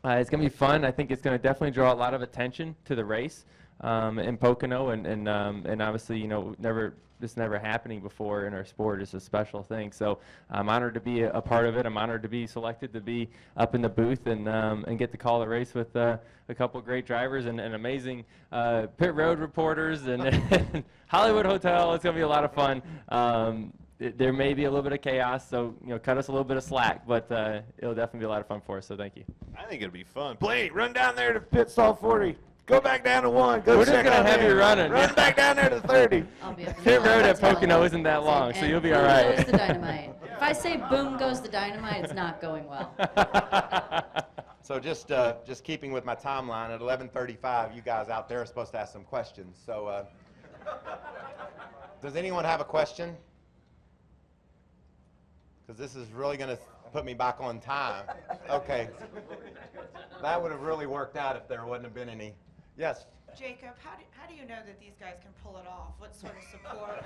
it's going to be fun. I think it's going to definitely draw a lot of attention to the race in Pocono, and obviously, this never happening before in our sport. Is a special thing. So I'm honored to be a part of it. I'm honored to be selected to be up in the booth and get to call the race with a couple great drivers and amazing pit road reporters and Hollywood Hotel. It's going to be a lot of fun. There may be a little bit of chaos, so cut us a little bit of slack, but it'll definitely be a lot of fun for us. So thank you. I think it'll be fun. Blake, run down there to pit stall 40. Go back down to 1. Go We're just going to have you running. Run back down there to 30. Pit road at Pocono isn't that long, so you'll be all right. Boom goes the dynamite. If I say boom goes the dynamite, it's not going well. So just keeping with my timeline, at 11:35, you guys out there are supposed to ask some questions. So does anyone have a question? Because this is really going to put me back on time. Okay. That would have really worked out if there wouldn't have been any. Yes? Jacob, how do you know that these guys can pull it off? What sort of support?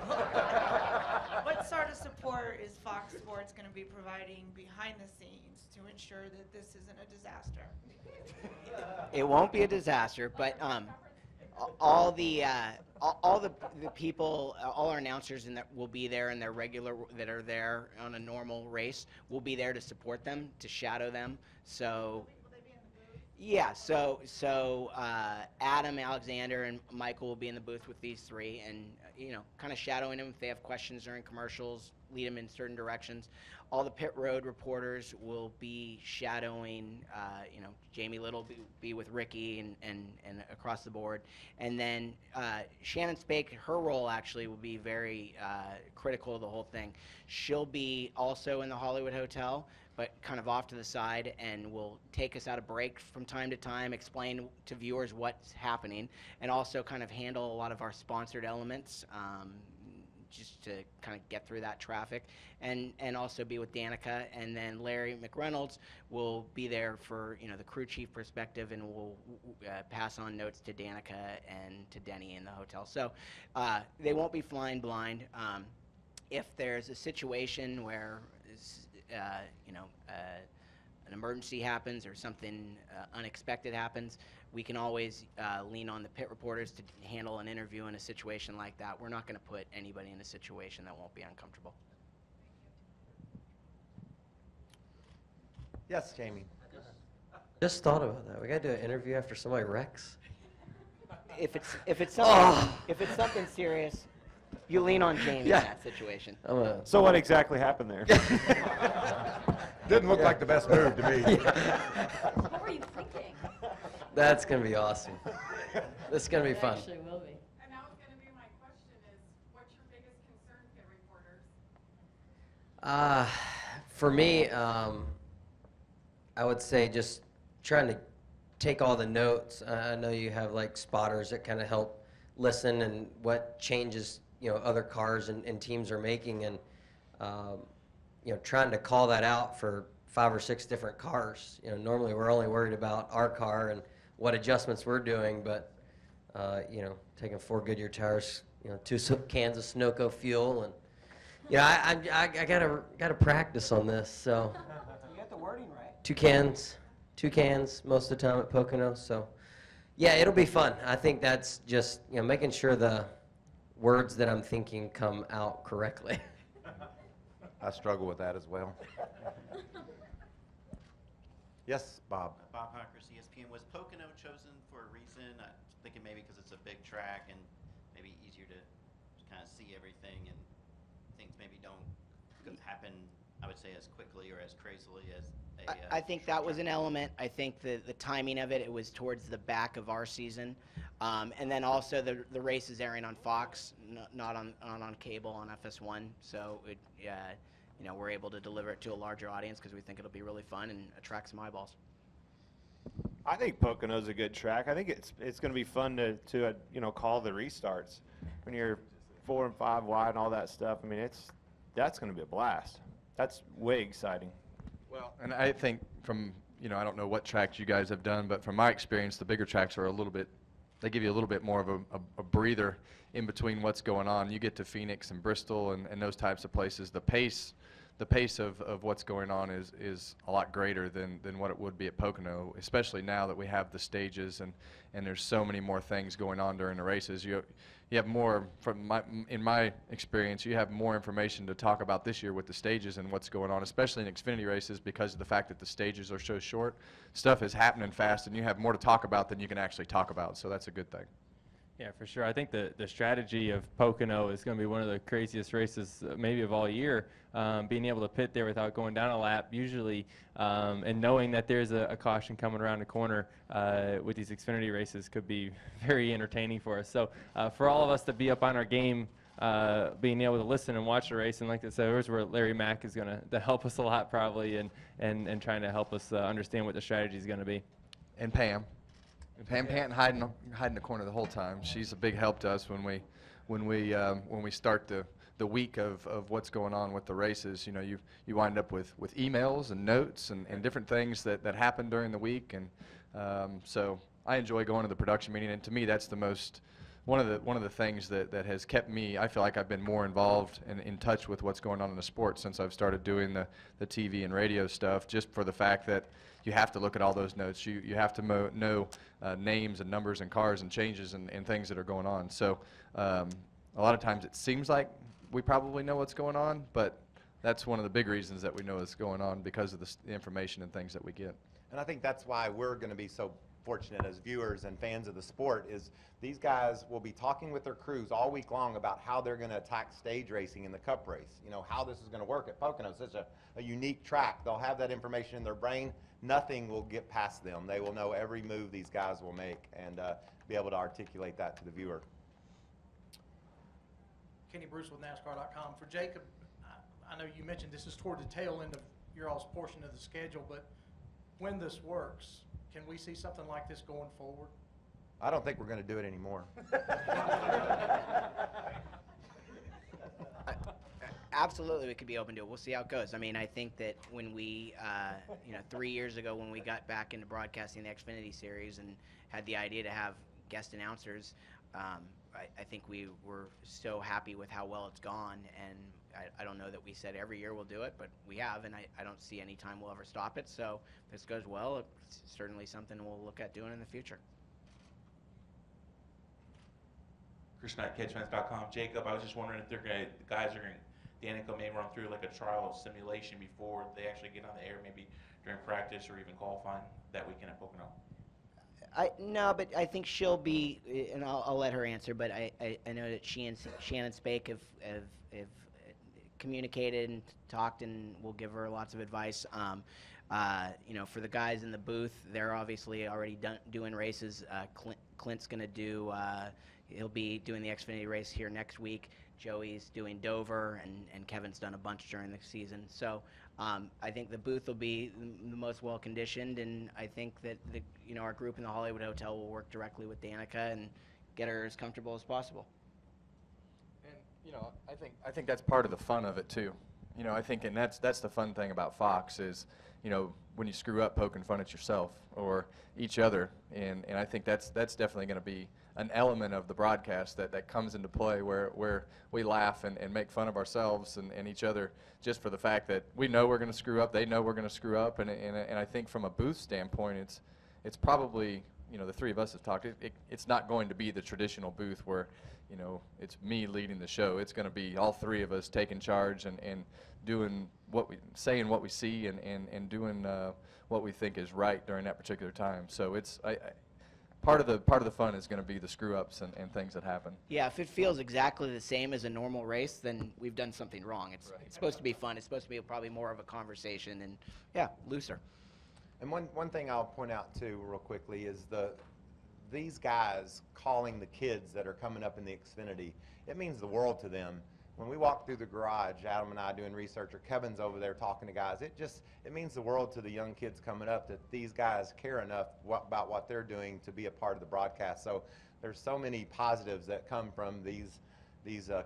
What sort of support is Fox Sports going to be providing behind the scenes to ensure that this isn't a disaster? It won't be a disaster, but all the people, all our announcers and that will be there, and their regular that are there on a normal race will be there to support them, to shadow them. So yeah, so Adam, Alexander, and Michael will be in the booth with these three, and kind of shadowing them if they have questions during commercials, lead them in certain directions. All the pit road reporters will be shadowing. Jamie Little will be with Ricky and across the board, and then Shannon Spake, her role actually will be very critical of the whole thing. She'll be also in the Hollywood Hotel, but kind of off to the side, and will take us out a break from time to time, explain to viewers what's happening, and also kind of handle a lot of our sponsored elements, just to kind of get through that traffic, and also be with Danica. And then Larry McReynolds will be there for the crew chief perspective, and will pass on notes to Danica and to Denny in the hotel. So they won't be flying blind. If there's a situation where an emergency happens or something unexpected happens, we can always lean on the pit reporters to handle an interview in a situation like that. We're not going to put anybody in a situation that won't be uncomfortable. Yes, Jamie. Just thought about that. We got to do an interview after somebody wrecks. If it's something serious, you lean on Jamie in that situation. So what exactly happened there? Didn't look like the best move to me. What were you thinking? That's going to be awesome. This is going to be fun. Actually will be. And that was going to be my question is, what's your biggest concern, pit reporters? For me, I would say just trying to take all the notes. I know you have like spotters that kind of help listen and what changes other cars and teams are making, and trying to call that out for 5 or 6 different cars. Normally we're only worried about our car and what adjustments we're doing, but taking 4 Goodyear tires, 2 cans of Sunoco fuel, and I gotta practice on this. So You got the wording right. 2 cans most of the time at Pocono. So yeah, it'll be fun. I think that's just making sure the words that I'm thinking come out correctly. I struggle with that as well. Yes, Bob. Bob Hockers, ESPN. Was Pocono chosen for a reason? I'm thinking maybe because it's a big track and maybe easier to kind of see everything, and things maybe don't happen, I would say, as quickly or as crazily as I think that was an element. I think the timing of it was towards the back of our season. And then also the race is airing on Fox, not on cable, on FS1. So we're able to deliver it to a larger audience because we think it'll be really fun and attract some eyeballs. I think Pocono's a good track. I think it's going to be fun to call the restarts when you're 4 and 5 wide and all that stuff. I mean, that's going to be a blast. That's way exciting. Well, and I think from I don't know what tracks you guys have done, but from my experience, the bigger tracks are they give you a little bit more of a breather in between what's going on. You get to Phoenix and Bristol and those types of places, the pace of what's going on is a lot greater than what it would be at Pocono, especially now that we have the stages and there's so many more things going on during the races. You have more, in my experience, you have more information to talk about this year with the stages and what's going on, especially in Xfinity races, because of the fact that the stages are so short. Stuff is happening fast, and you have more to talk about than you can actually talk about, so that's a good thing. Yeah, for sure. I think the strategy of Pocono is going to be one of the craziest races maybe of all year. Being able to pit there without going down a lap usually, and knowing that there's a caution coming around the corner with these Xfinity races could be very entertaining for us. So for all of us to be up on our game, being able to listen and watch the race, and like I said, here's where Larry Mack is going to help us a lot probably, and trying to help us understand what the strategy is going to be. And Pam. Pam Panton hiding in the corner the whole time. She's a big help to us when we start the week of what's going on with the races. You wind up with emails and notes and different things that happen during the week, and so I enjoy going to the production meeting. And to me, that's the most one of the things that has kept me, I feel like I've been more involved and in touch with what's going on in the sport since I've started doing the TV and radio stuff, just for the fact that you have to look at all those notes. You have to know names and numbers and cars and changes and things that are going on. So a lot of times it seems like we probably know what's going on, but that's one of the big reasons that we know what's going on, because of the information and things that we get. And I think that's why we're going to be so fortunate as viewers and fans of the sport, is these guys will be talking with their crews all week long about how they're going to attack stage racing in the Cup race. You know, how this is going to work at Pocono, such a unique track. They'll have that information in their brain. Nothing will get past them. They will know every move these guys will make and be able to articulate that to the viewer. Kenny Bruce with NASCAR.com. For Jacob, I know you mentioned this is toward the tail end of your all's portion of the schedule, but when this works, can we see something like this going forward? I don't think we're going to do it anymore. Absolutely, we could be open to it. We'll see how it goes. I mean, I think that when we, 3 years ago when we got back into broadcasting the Xfinity Series and had the idea to have guest announcers, I think we were so happy with how well it's gone, and I don't know that we said every year we'll do it, but we have, and I don't see any time we'll ever stop it. So if this goes well, it's certainly something we'll look at doing in the future. Chris Knight, CatchFans.com. Jacob, I was just wondering if the guys are going to, Danica may run through like a trial simulation before they actually get on the air, maybe during practice or even qualifying that weekend at Pocono. No, but I think she'll be, and I'll let her answer, but I know that she and Shannon Spake have communicated and talked, and we'll give her lots of advice. For the guys in the booth, they're obviously already doing races. Clint's going to do, he'll be doing the Xfinity race here next week. Joey's doing Dover, and Kevin's done a bunch during the season. So I think the booth will be the most well-conditioned, and I think that our group in the Hollywood Hotel will work directly with Danica and get her as comfortable as possible. And I think that's part of the fun of it too. I think, and that's the fun thing about Fox is, when you screw up, poking fun at yourself or each other, and I think that's definitely going to be an element of the broadcast that comes into play where we laugh and make fun of ourselves and each other, just for the fact that we know we're going to screw up, they know we're going to screw up, and I think from a booth standpoint, it's probably, the three of us have talked, it's not going to be the traditional booth where, it's me leading the show. It's going to be all three of us taking charge and doing saying what we see and doing what we think is right during that particular time. So it's part of the fun is going to be the screw ups and things that happen. Yeah, if it feels exactly the same as a normal race, then we've done something wrong. It's supposed to be fun. It's supposed to be probably more of a conversation and looser. And one thing I'll point out too, real quickly, is these guys calling the kids that are coming up in the Xfinity. It means the world to them. When we walk through the garage, Adam and I doing research, or Kevin's over there talking to guys, it means the world to the young kids coming up that these guys care enough about what they're doing to be a part of the broadcast. So there's so many positives that come from these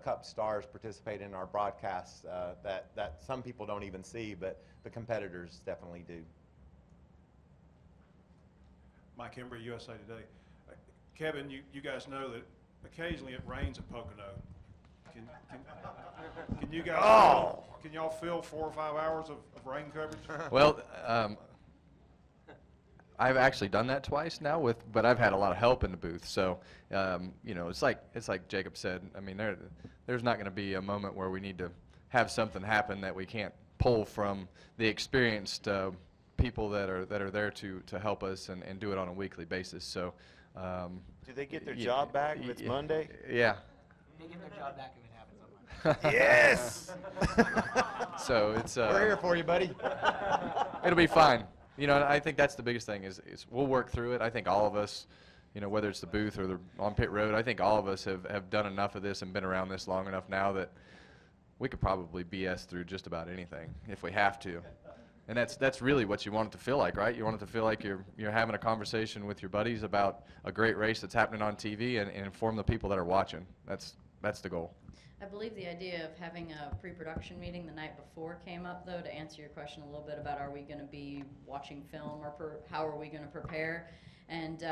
Cup stars participating in our broadcasts that some people don't even see, but the competitors definitely do. Mike Embry, USA Today. Kevin, you guys know that occasionally it rains at Pocono. Can you guys can y'all fill 4 or 5 hours of rain coverage? Well, I've actually done that twice now but I've had a lot of help in the booth. So it's like Jacob said. I mean, there's not going to be a moment where we need to have something happen that we can't pull from the experienced people that are there to help us and do it on a weekly basis. So. Do they get their job back if it's Monday? Yeah. They get their job back if it happens on Monday. Yes! So it's we're here for you, buddy. It'll be fine. I think that's the biggest thing is we'll work through it. I think all of us, whether it's the booth or on pit road, I think all of us have done enough of this and been around this long enough now that we could probably BS through just about anything if we have to. And that's really what you want it to feel like, right? You want it to feel like you're having a conversation with your buddies about a great race that's happening on TV and inform the people that are watching. That's the goal. I believe the idea of having a pre-production meeting the night before came up, though, to answer your question a little bit about are we going to be watching film or how are we going to prepare. And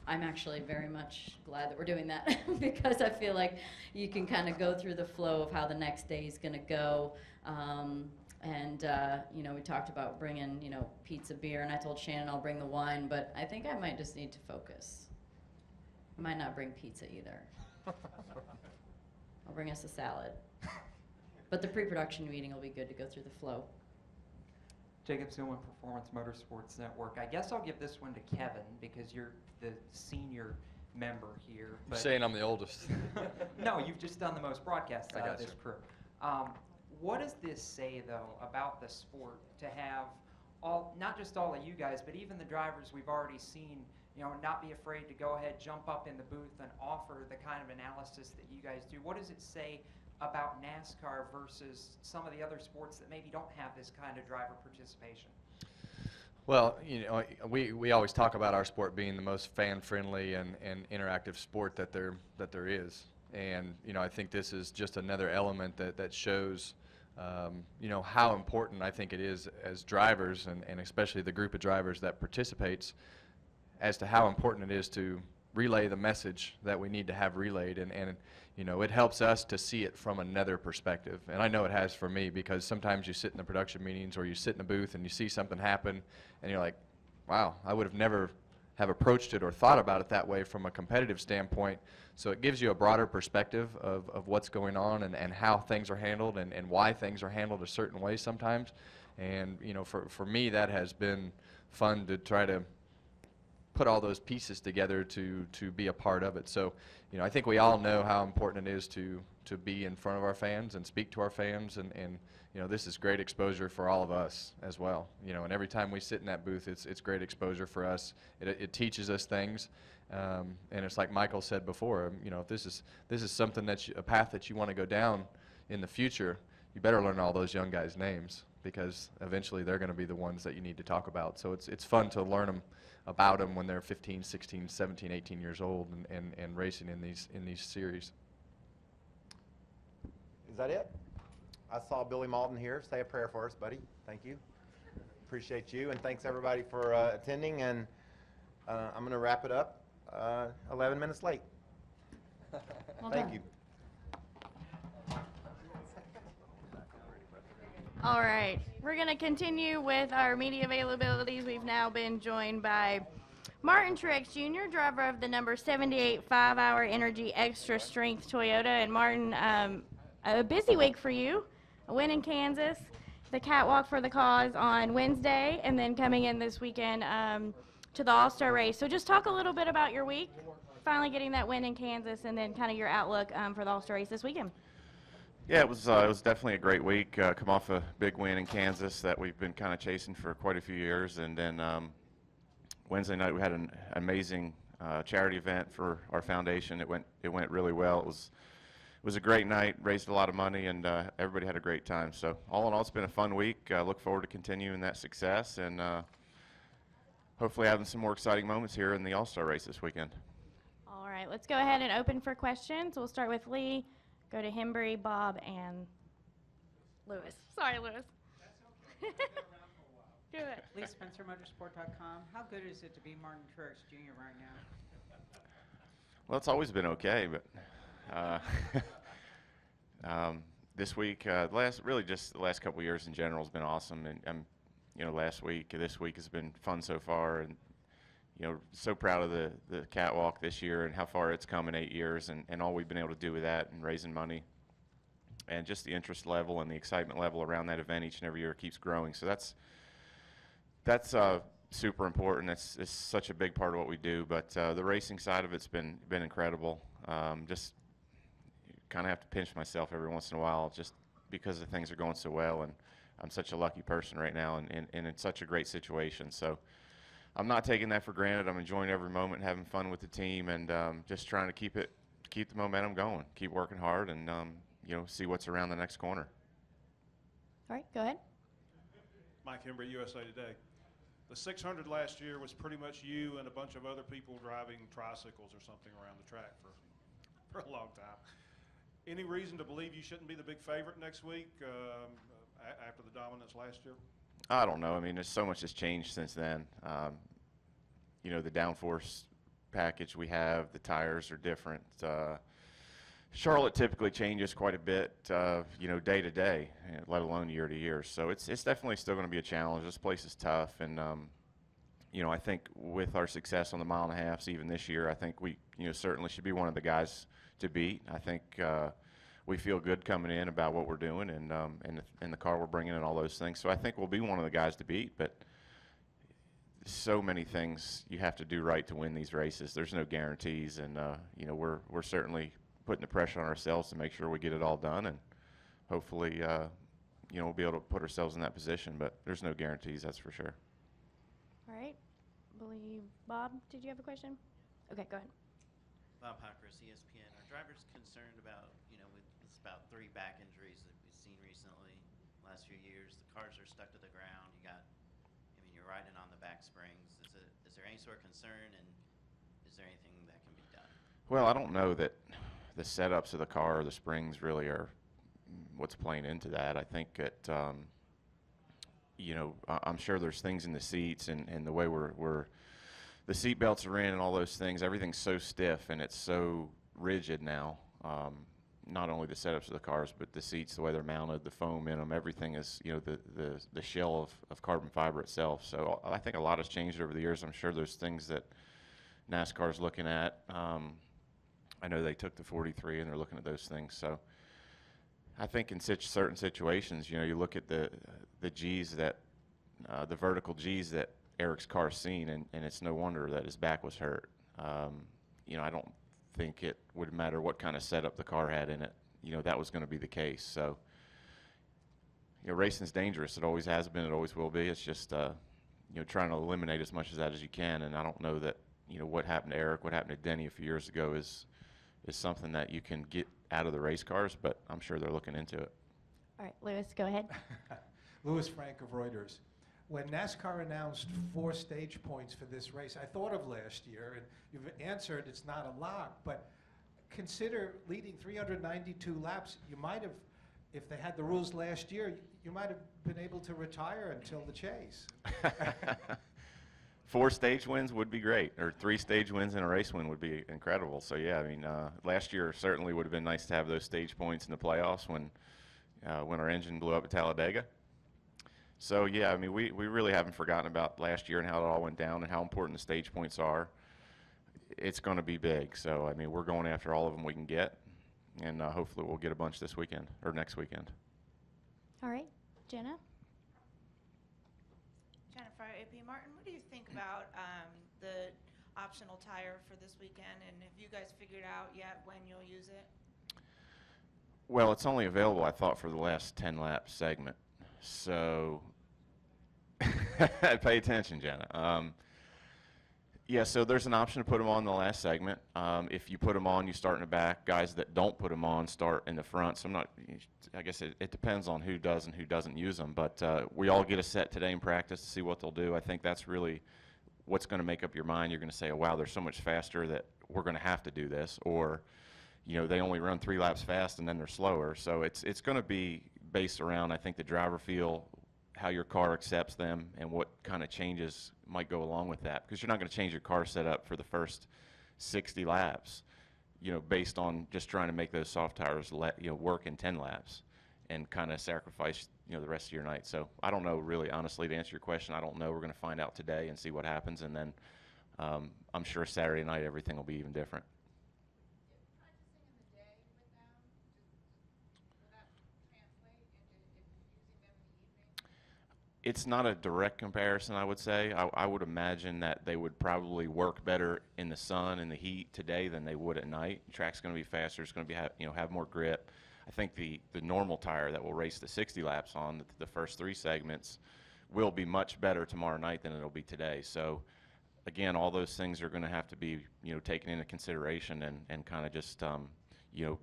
I'm actually very much glad that we're doing that because I feel like you can kind of go through the flow of how the next day is going to go. You know, we talked about bringing, you know, pizza, beer, and I told Shannon I'll bring the wine, but I think I might just need to focus. I might not bring pizza either. I'll bring us a salad. But the pre-production meeting will be good to go through the flow. Jacob Zillman, Performance Motorsports Network. I guess I'll give this one to Kevin because you're the senior member here. You're saying I'm the oldest. No, you've just done the most broadcasts I out of got this you. crew. What does this say, though, about the sport to have all, not just all of you guys, but even the drivers we've already seen, you know, not be afraid to go ahead, jump up in the booth and offer the kind of analysis that you guys do? What does it say about NASCAR versus some of the other sports that maybe don't have this kind of driver participation? Well, you know, we always talk about our sport being the most fan-friendly and interactive sport that there is. And, you know, I think this is just another element that shows, you know, how important I think it is as drivers, and especially the group of drivers that participates, as to how important it is to relay the message that we need to have relayed. And you know, it helps us to see it from another perspective. And I know it has for me, because sometimes you sit in the production meetings or you sit in a booth and you see something happen and you're like, wow, I would have never have approached it or thought about it that way from a competitive standpoint. So it gives you a broader perspective of what's going on and how things are handled and why things are handled a certain way sometimes. And, you know, for me, that has been fun to try to put all those pieces together to be a part of it. So, you know, I think we all know how important it is to be in front of our fans and speak to our fans, and you know, this is great exposure for all of us as well. You know, and every time we sit in that booth, it's great exposure for us. It teaches us things, and it's like Michael said before. You know, if this is something a path that you want to go down in the future, you better learn all those young guys' names, because eventually they're going to be the ones that you need to talk about. So it's fun to learn about them when they're 15, 16, 17, 18 years old and racing in these series. Is that it? I saw Billy Malton here. Say a prayer for us, buddy. Thank you. Appreciate you, and thanks everybody for attending. And I'm going to wrap it up 11 minutes late. Well Thank done. you. All right, we're going to continue with our media availabilities. We've now been joined by Martin Truex Jr., driver of the number 78 5-Hour Energy Extra Strength Toyota. And Martin, a busy week for you. A win in Kansas, the catwalk for the cause on Wednesday, and then coming in this weekend to the All-Star race. So just talk a little bit about your week, finally getting that win in Kansas, and then kind of your outlook for the All-Star race this weekend. Yeah, it was definitely a great week. Come off a big win in Kansas that we've been kind of chasing for quite a few years, and then Wednesday night we had an amazing charity event for our foundation. It went really well. It was a great night, raised a lot of money, and everybody had a great time. So all in all, it's been a fun week. Look forward to continuing that success and hopefully having some more exciting moments here in the All-Star race this weekend. All right, let's go ahead and open for questions. We'll start with Lee, go to Hembry, Bob, and Lewis. Sorry, Lewis. Do it. Lee Spencer, Motorsport.com. How good is it to be Martin Truex Jr. right now? Well, it's always been okay, but this week, just the last couple of years in general has been awesome, and you know, this week has been fun so far, and you know, so proud of the catwalk this year and how far it's come in 8 years, and all we've been able to do with that and raising money, and just the interest level and the excitement level around that event each and every year keeps growing. So that's super important. It's such a big part of what we do, but the racing side of it's been incredible. Just kind of have to pinch myself every once in a while just because the things are going so well, and I'm such a lucky person right now and in such a great situation. So I'm not taking that for granted. I'm enjoying every moment, having fun with the team, and just trying to keep the momentum going, keep working hard, and you know, see what's around the next corner. All right, go ahead. Mike Hembry, USA Today. The 600 last year was pretty much you and a bunch of other people driving tricycles or something around the track for a long time. Any reason to believe you shouldn't be the big favorite next week after the dominance last year? I don't know. I mean, there's so much has changed since then. You know, the downforce package we have. The tires are different. Charlotte typically changes quite a bit, day to day, let alone year to year. So it's definitely still going to be a challenge. This place is tough, and I think with our success on the mile and a halves, even this year, I think we certainly should be one of the guys to beat. I think we feel good coming in about what we're doing and the car we're bringing and all those things. So I think we'll be one of the guys to beat, but so many things you have to do right to win these races. There's no guarantees, and we're certainly putting the pressure on ourselves to make sure we get it all done, and hopefully we'll be able to put ourselves in that position, but there's no guarantees, that's for sure. All right. I believe, Bob, did you have a question? Okay, go ahead. Bob Hockers, ESPN. Are drivers concerned about, with it's about 3 back injuries that we've seen recently, last few years? The cars are stuck to the ground. You're riding on the back springs. Is there any sort of concern, and is there anything that can be done? Well, I don't know that the setups of the car or the springs really are what's playing into that. I think that, I'm sure there's things in the seats and the way the seat belts are in and all those things. Everything's so stiff and it's so rigid now. Not only the setups of the cars, but the seats, the way they're mounted, the foam in them, everything is, the shell of carbon fiber itself. So I think a lot has changed over the years. I'm sure there's things that NASCAR's looking at. I know they took the 43 and they're looking at those things. So I think in certain situations, you look at the G's that, the vertical G's that Aric's car's seen, and it's no wonder that his back was hurt. I don't think it would matter what kind of setup the car had in it. That was going to be the case. So, racing's dangerous. It always has been. It always will be. It's just, trying to eliminate as much of that as you can. And I don't know that, what happened to Aric, what happened to Denny a few years ago is something that you can get out of the race cars, but I'm sure they're looking into it. All right, Lewis, go ahead. Louis Frank of Reuters. When NASCAR announced 4 stage points for this race, I thought of last year, and you've answered it's not a lock, but consider leading 392 laps. You might have, if they had the rules last year, you might have been able to retire until the chase. 4 stage wins would be great, or 3 stage wins and a race win would be incredible. So yeah, last year certainly would have been nice to have those stage points in the playoffs when our engine blew up at Talladega. So yeah, we really haven't forgotten about last year and how it all went down and how important the stage points are. It's going to be big. So we're going after all of them we can get, and hopefully we'll get a bunch this weekend or next weekend. All right, Jenna. Jennifer, AP Martin, what do you think about the optional tire for this weekend, and have you guys figured out yet when you'll use it? Well, it's only available, I thought, for the last 10 lap segment. So pay attention, Jenna. Yeah, so there's an option to put them on in the last segment. If you put them on, you start in the back. Guys that don't put them on start in the front. So I guess it depends on who does and who doesn't use them. But we all get a set today in practice to see what they'll do. I think that's really what's going to make up your mind. You're going to say, oh, wow, they're so much faster that we're going to have to do this. Or, they only run 3 laps fast and then they're slower. So it's going to be based around, I think, the driver feel, how your car accepts them, and what kind of changes might go along with that. Because you're not going to change your car setup for the first 60 laps, based on just trying to make those soft tires work in 10 laps and kind of sacrifice, the rest of your night. So I don't know, really, honestly, to answer your question. I don't know. We're going to find out today and see what happens, and then I'm sure Saturday night everything will be even different. It's not a direct comparison, I would say. I would imagine that they would probably work better in the sun and the heat today than they would at night. The track's going to be faster. It's going to be have more grip. I think the normal tire that will race the 60 laps on the first 3 segments will be much better tomorrow night than it'll be today. So, again, all those things are going to have to be taken into consideration and kind of just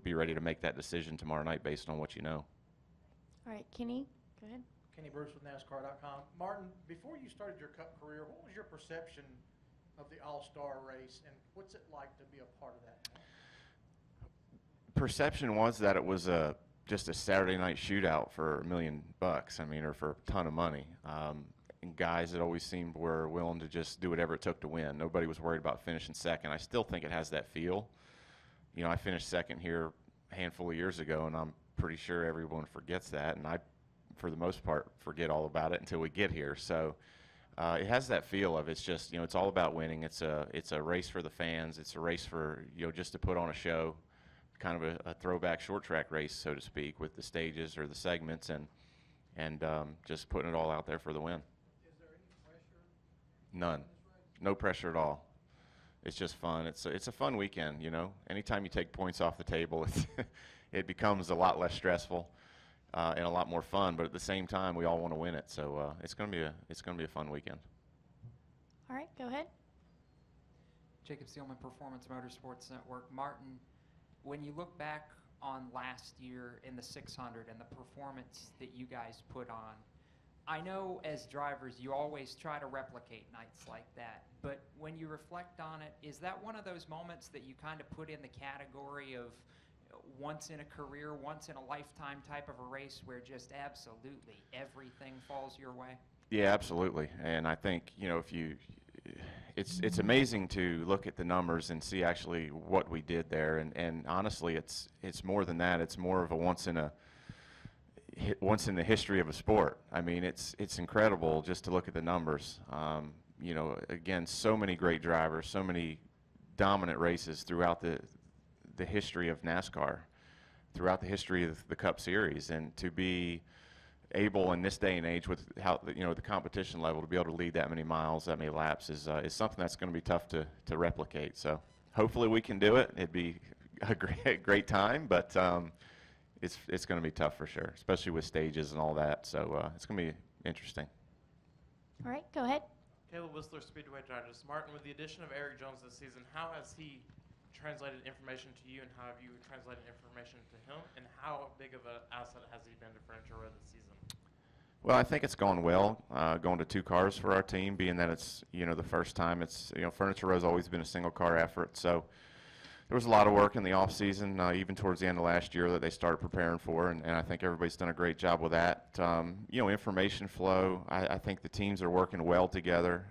be ready to make that decision tomorrow night based on what you know. All right, Kenny, go ahead. Kenny Bruce with NASCAR.com. Martin, before you started your Cup career, what was your perception of the All-Star race, and what's it like to be a part of that now? Perception was that it was just a Saturday night shootout for $1 million, or for a ton of money. and guys that always seemed were willing to just do whatever it took to win. Nobody was worried about finishing second. I still think it has that feel. You know, I finished second here a handful of years ago, and I'm pretty sure everyone forgets that, and I, for the most part, forget all about it until we get here. So it has that feel of it's just, you know, it's all about winning. It's a race for the fans. It's a race for, you know, just to put on a show, kind of a throwback short track race, so to speak, with the stages or the segments, and just putting it all out there for the win. Is there any pressure? None. No pressure at all. It's just fun. It's a fun weekend, you know. Anytime you take points off the table, it becomes a lot less stressful and a lot more fun. But at the same time, we all want to win it. So it's gonna be a fun weekend. All right, go ahead. Jacob Seelman, Performance Motorsports Network. Martin, when you look back on last year in the 600 and the performance that you guys put on, I know as drivers you always try to replicate nights like that, but when you reflect on it, is that one of those moments that you kind of put in the category of once in a career, once in a lifetime type of a race where just absolutely everything falls your way? Yeah, absolutely. And I think, you know, it's amazing to look at the numbers and see actually what we did there. And honestly, it's more than that. It's more of a once in the history of a sport. I mean, it's incredible just to look at the numbers. You know, again, so many great drivers, so many dominant races throughout the history of NASCAR, throughout the history of the Cup Series, and to be able in this day and age with how, you know, the competition level, to be able to lead that many miles, that many laps is something that's going to be tough to replicate. So hopefully we can do it. It'd be a great time, but it's going to be tough for sure, especially with stages and all that. So it's going to be interesting. All right, go ahead. Caleb Whistler, Speedway Digest. Martin, with the addition of Aric Jones this season, how has he translated information to you, and how have you translated information to him, and how big of an asset has he been to Furniture Row this season? Well, I think it's gone well, going to 2 cars for our team, being that it's, you know, the first time. It's, you know, Furniture Row's always been a single car effort, so there was a lot of work in the off season, even towards the end of last year, that they started preparing for, and I think everybody's done a great job with that. You know, information flow, I think the teams are working well together.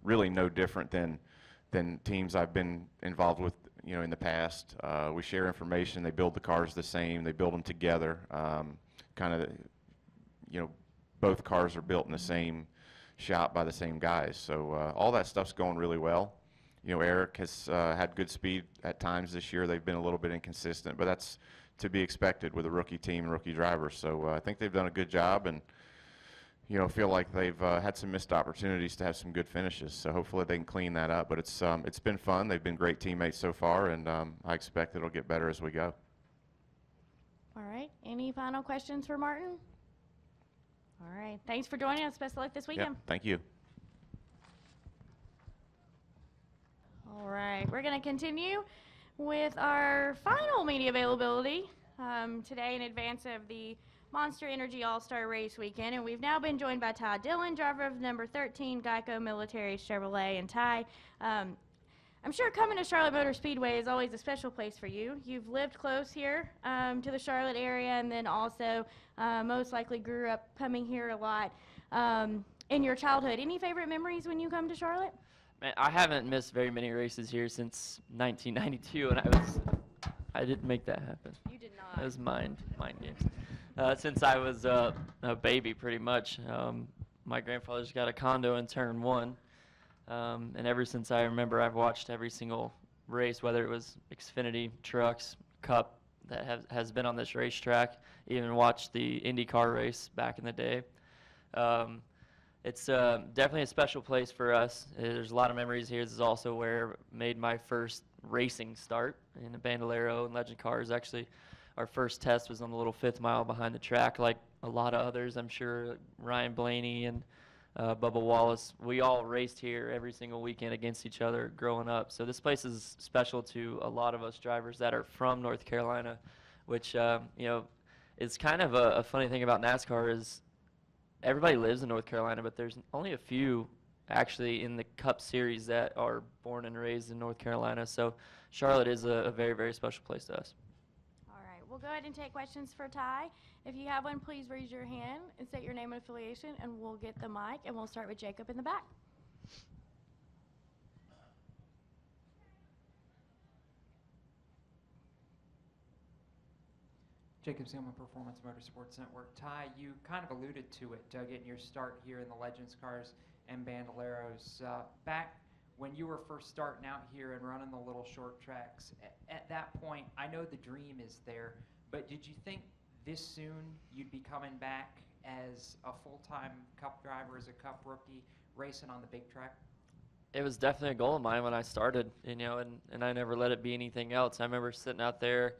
Really no different than teams I've been involved with, you know, in the past. We share information. They build the cars the same. They build them together. Kind of, you know, both cars are built in the same shop by the same guys. So all that stuff's going really well. You know, Aric has had good speed at times this year. They've been a little bit inconsistent, but that's to be expected with a rookie team and rookie drivers. So I think they've done a good job, and, you know, feel like they've had some missed opportunities to have some good finishes. So hopefully they can clean that up. But it's been fun. They've been great teammates so far, and I expect it'll get better as we go. All right, any final questions for Martin? All right, thanks for joining us. Best of luck this weekend. Yep, thank you. All right, we're going to continue with our final media availability today in advance of the Monster Energy All-Star Race Weekend, and we've now been joined by Todd Dillon, driver of number 13 Geico Military Chevrolet. And Ty, I'm sure coming to Charlotte Motor Speedway is always a special place for you. You've lived close here to the Charlotte area, and then also most likely grew up coming here a lot in your childhood. Any favorite memories when you come to Charlotte? Man, I haven't missed very many races here since 1992, and I didn't make that happen. You did not. It was mind games. Since I was a baby, pretty much. My grandfather's got a condo in Turn 1, and ever since I remember, I've watched every single race, whether it was Xfinity, Truex, Cup, that has been on this racetrack. Even watched the IndyCar race back in the day. It's definitely a special place for us. There's a lot of memories here. This is also where I made my first racing start in the Bandolero and Legend Cars. Actually, our first test was on the little 5th mile behind the track, like a lot of others, I'm sure. Ryan Blaney and Bubba Wallace. We all raced here every single weekend against each other growing up. So this place is special to a lot of us drivers that are from North Carolina, which, you know, is kind of a funny thing about NASCAR is everybody lives in North Carolina, but there's only a few actually in the Cup Series that are born and raised in North Carolina. So Charlotte is a very, very special place to us. All right, well, we'll go ahead and take questions for Ty. If you have one, please raise your hand and state your name and affiliation, and we'll get the mic, and we'll start with Jacob in the back. Jacob Seelman, Performance Motorsports Network. Ty, you kind of alluded to it, getting your start here in the Legends cars and Bandoleros. Back when you were first starting out here and running the little short tracks, at that point, I know the dream is there, but did you think this soon you'd be coming back as a full-time Cup driver, as a Cup rookie, racing on the big track? It was definitely a goal of mine when I started, and I never let it be anything else. I remember sitting out there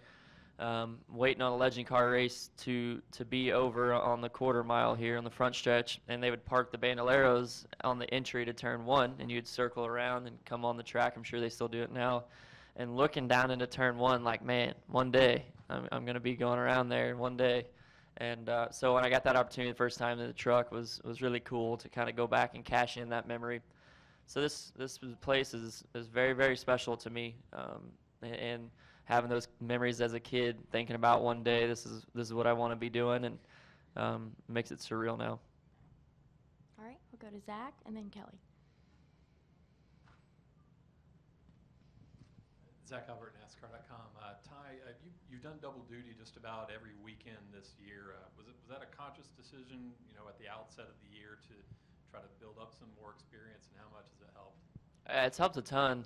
waiting on a legend car race to be over on the quarter mile here on the front stretch, and they would park the Bandoleros on the entry to turn 1, and you'd circle around and come on the track. I'm sure they still do it now. And looking down into turn 1, like, man, one day I'm going to be going around there one day. And so when I got that opportunity the first time in the truck was really cool to kind of go back and cash in that memory. So this place is very, very special to me, and having those memories as a kid, thinking about one day this is what I want to be doing, and makes it surreal now. All right, we'll go to Zach and then Kelly. Zach Albert, NASCAR.com. Ty, you've done double duty just about every weekend this year. Was that a conscious decision, at the outset of the year to try to build up some more experience, and how much has it helped? It's helped a ton.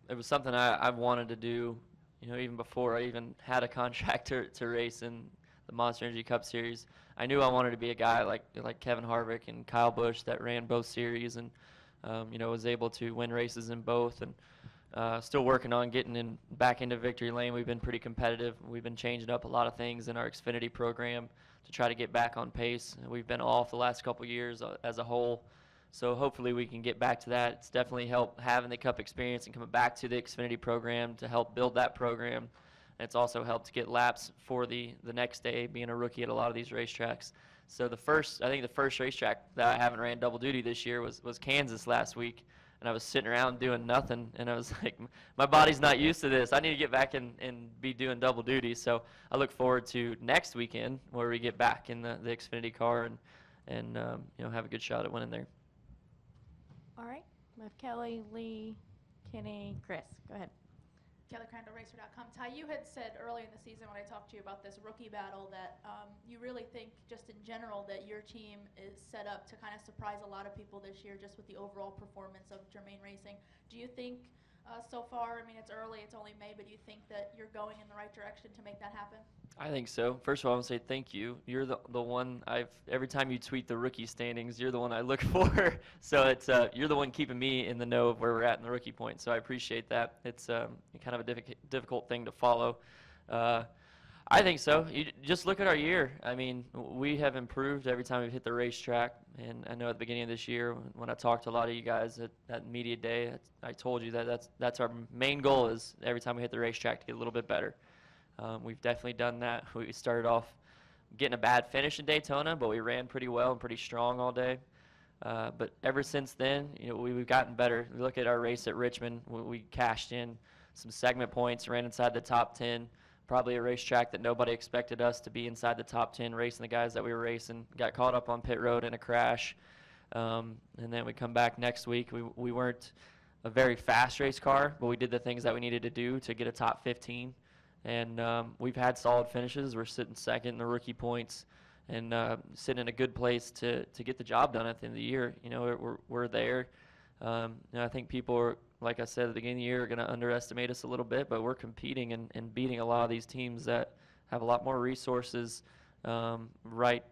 It was something I've wanted to do, even before I even had a contract to race in the Monster Energy Cup Series. I knew I wanted to be a guy like Kevin Harvick and Kyle Busch that ran both series, and was able to win races in both, and still working on getting back into victory lane. We've been pretty competitive. We've been changing up a lot of things in our Xfinity program to try to get back on pace. We've been off the last couple years as a whole, so hopefully we can get back to that. It's definitely helped having the Cup experience and coming back to the Xfinity program to help build that program. And it's also helped to get laps for the next day, being a rookie at a lot of these racetracks. So I think the first racetrack that I haven't ran double duty this year was Kansas last week. And I was sitting around doing nothing, and I was like, my body's not used to this. I need to get back and be doing double duty. So I look forward to next weekend where we get back in the Xfinity car and have a good shot at winning there. All right, we have Kelly, Lee, Kenny, Chris. Go ahead. Kelly Crandall, Racer.com. Ty, you had said early in the season when I talked to you about this rookie battle that you really think, just in general, that your team is set up to kind of surprise a lot of people this year just with the overall performance of Germain Racing. Do you think so far, it's early, it's only May, but do you think that you're going in the right direction to make that happen? I think so. First of all, I want to say thank you. You're the one every time you tweet the rookie standings, you're the one I look for. So it's you're the one keeping me in the know of where we're at in the rookie point. So I appreciate that. It's kind of a difficult thing to follow. I think so. You just look at our year. We have improved every time we've hit the racetrack. And I know at the beginning of this year, when I talked to a lot of you guys at media day, I told you that that's our main goal is every time we hit the racetrack to get a little bit better. We've definitely done that. We started off getting a bad finish in Daytona, but we ran pretty well and pretty strong all day. But ever since then, we've gotten better. We look at our race at Richmond. We cashed in some segment points, ran inside the top 10. Probably a racetrack that nobody expected us to be inside the top 10, racing the guys that we were racing. Got caught up on pit road in a crash. And then we come back next week. We weren't a very fast race car, but we did the things that we needed to do to get a top 15. And we've had solid finishes. We're sitting second in the rookie points and sitting in a good place to get the job done at the end of the year. We're there. I think people are, like I said at the beginning of the year, are going to underestimate us a little bit, but we're competing and beating a lot of these teams that have a lot more resources right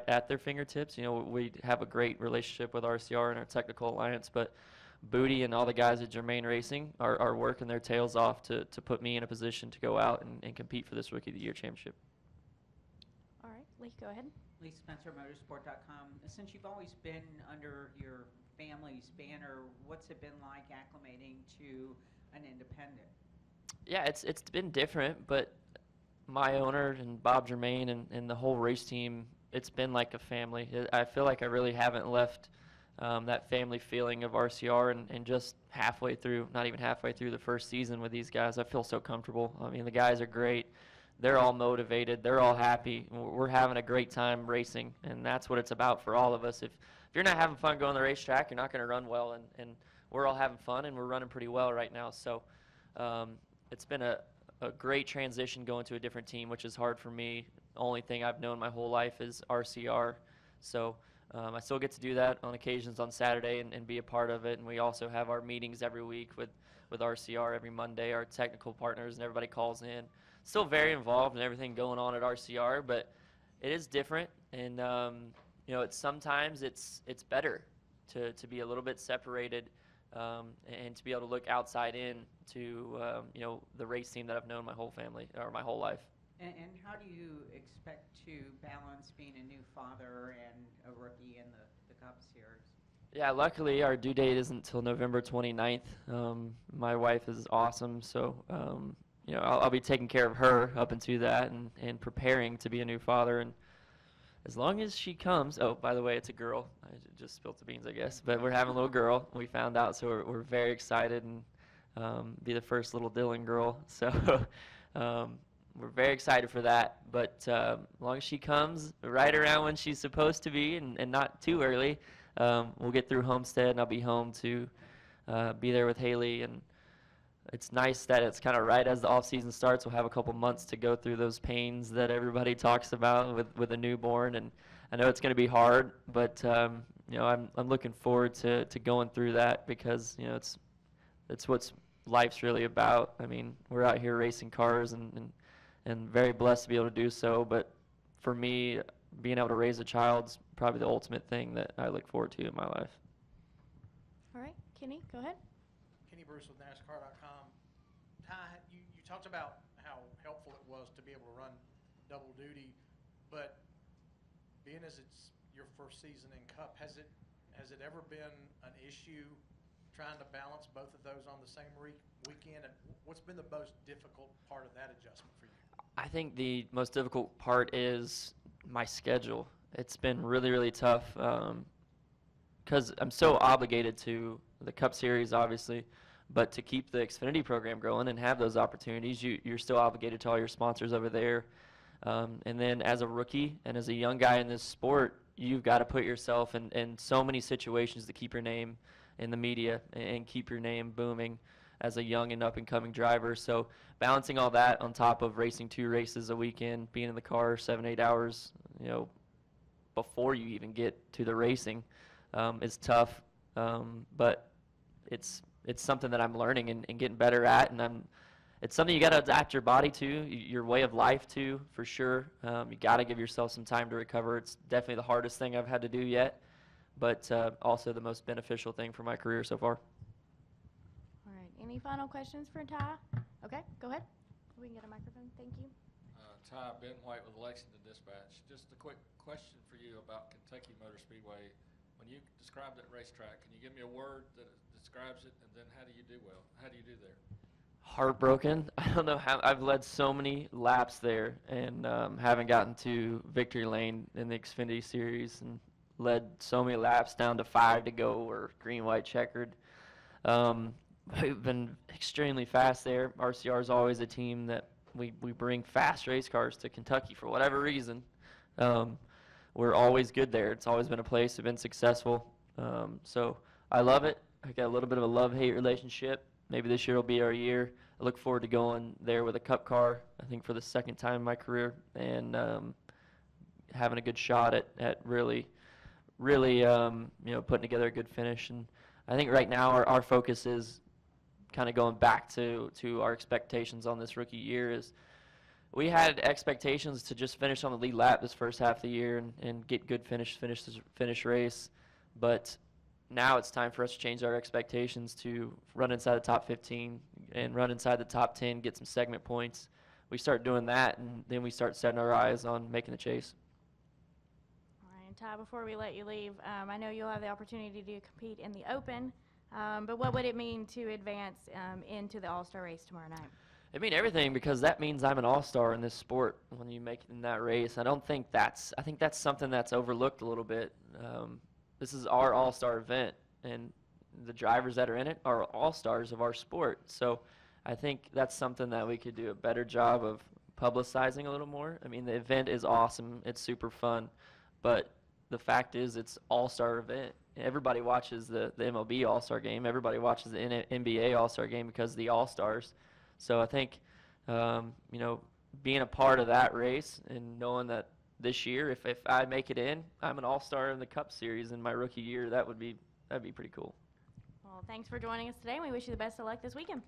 at their fingertips. We have a great relationship with RCR and our technical alliance, but Booty and all the guys at Germain Racing are working their tails off to put me in a position to go out and compete for this Rookie of the Year championship. All right, Lee, go ahead. Lee Spencer, Motorsport.com. Since you've always been under your family's banner, what's it been like acclimating to an independent? Yeah, it's been different, but my owner and Bob Germain and the whole race team, it's been like a family. I feel like I really haven't left that family feeling of RCR and just halfway through, not even halfway through the first season with these guys, I feel so comfortable. The guys are great. they're all motivated, they're all happy. We're having a great time racing, and that's what it's about for all of us. If you're not having fun going to the racetrack, you're not going to run well, and we're all having fun, and we're running pretty well right now. So it's been a great transition going to a different team, which is hard for me. The only thing I've known my whole life is RCR. So I still get to do that on occasions on Saturday and be a part of it. And we also have our meetings every week with RCR every Monday. Our technical partners and everybody calls in. Still very involved in everything going on at RCR, but it is different. And you know, sometimes it's better to be a little bit separated and to be able to look outside in to you know, the race team that I've known my whole family or my whole life. And how do you expect to balance being a new father and a rookie in the Cup Series? Yeah, luckily our due date isn't until November 29th. My wife is awesome, so you know, I'll be taking care of her up into that and preparing to be a new father. And as long as she comes, oh, by the way, it's a girl. I just spilled the beans, I guess. But we're having a little girl. We found out, so we're very excited and be the first little Dillon girl. So we're very excited for that. But as long as she comes right around when she's supposed to be and not too early, we'll get through Homestead, and I'll be home to be there with Haley. And it's nice that it's kind of right as the off season starts. We'll have a couple months to go through those pains that everybody talks about with a newborn, and I know it's going to be hard, but you know, I'm looking forward to going through that, because you know, it's what life's really about. I mean, we're out here racing cars and very blessed to be able to do so, but for me, being able to raise a child's probably the ultimate thing that I look forward to in my life. All right, Kenny, go ahead. Kenny Bruce with NASCAR.com. Ty, you talked about how helpful it was to be able to run double duty, but being as it's your first season in Cup, has it ever been an issue trying to balance both of those on the same weekend? And what's been the most difficult part of that adjustment for you? I think the most difficult part is my schedule. It's been really, really tough because I'm so obligated to the Cup Series, obviously, but to keep the Xfinity program growing and have those opportunities, you're still obligated to all your sponsors over there. And then as a rookie and as a young guy in this sport, you've got to put yourself in so many situations to keep your name in the media and keep your name booming as a young and up-and-coming driver. So balancing all that on top of racing 2 races a weekend, being in the car 7-8 hours, you know, before you even get to the racing, is tough. But it's something that I'm learning and getting better at, and it's something you got to adapt your body to, your way of life to, for sure. You got to give yourself some time to recover. It's definitely the hardest thing I've had to do yet, but also the most beneficial thing for my career so far. All right, any final questions for Ty? Okay, go ahead. We can get a microphone. Thank you. Ty, Ben White with Lexington Dispatch. Just a quick question for you about Kentucky Motor Speedway. When you describe that racetrack, can you give me a word that describes it, and then how do you do well? How do you do there? Heartbroken. I don't know how. I've led so many laps there, and haven't gotten to victory lane in the Xfinity Series, and led so many laps down to 5 to go, or green, white, checkered. We've been extremely fast there. RCR is always a team that we bring fast race cars to Kentucky for whatever reason. We're always good there. It's always been a place we've been successful. So I love it. I got a little bit of a love-hate relationship. Maybe this year will be our year. I look forward to going there with a Cup car, I think for the second time in my career, and having a good shot at really you know, putting together a good finish. And I think right now our focus is kind of going back to our expectations on this rookie year. Is we had expectations to just finish on the lead lap this first half of the year and get good finish race, but now it's time for us to change our expectations to run inside the top 15 and run inside the top 10, get some segment points. We start doing that, and then we start setting our eyes on making the chase. All right, and Ty, before we let you leave, I know you'll have the opportunity to compete in the Open, but what would it mean to advance into the All-Star race tomorrow night? It means everything, because that means I'm an all-star in this sport when you make it in that race. I think that's something that's overlooked a little bit. This is our all-star event, and the drivers that are in it are all-stars of our sport. So I think that's something that we could do a better job of publicizing a little more. I mean, the event is awesome. It's super fun. But the fact is it's all-star event. Everybody watches the MLB All-Star game. Everybody watches the NBA All-Star game because of the All-Stars. So I think, you know, being a part of that race and knowing that this year, if I make it in, I'm an All-Star in the Cup Series in my rookie year, that'd be pretty cool. Well, thanks for joining us today, and we wish you the best of luck this weekend.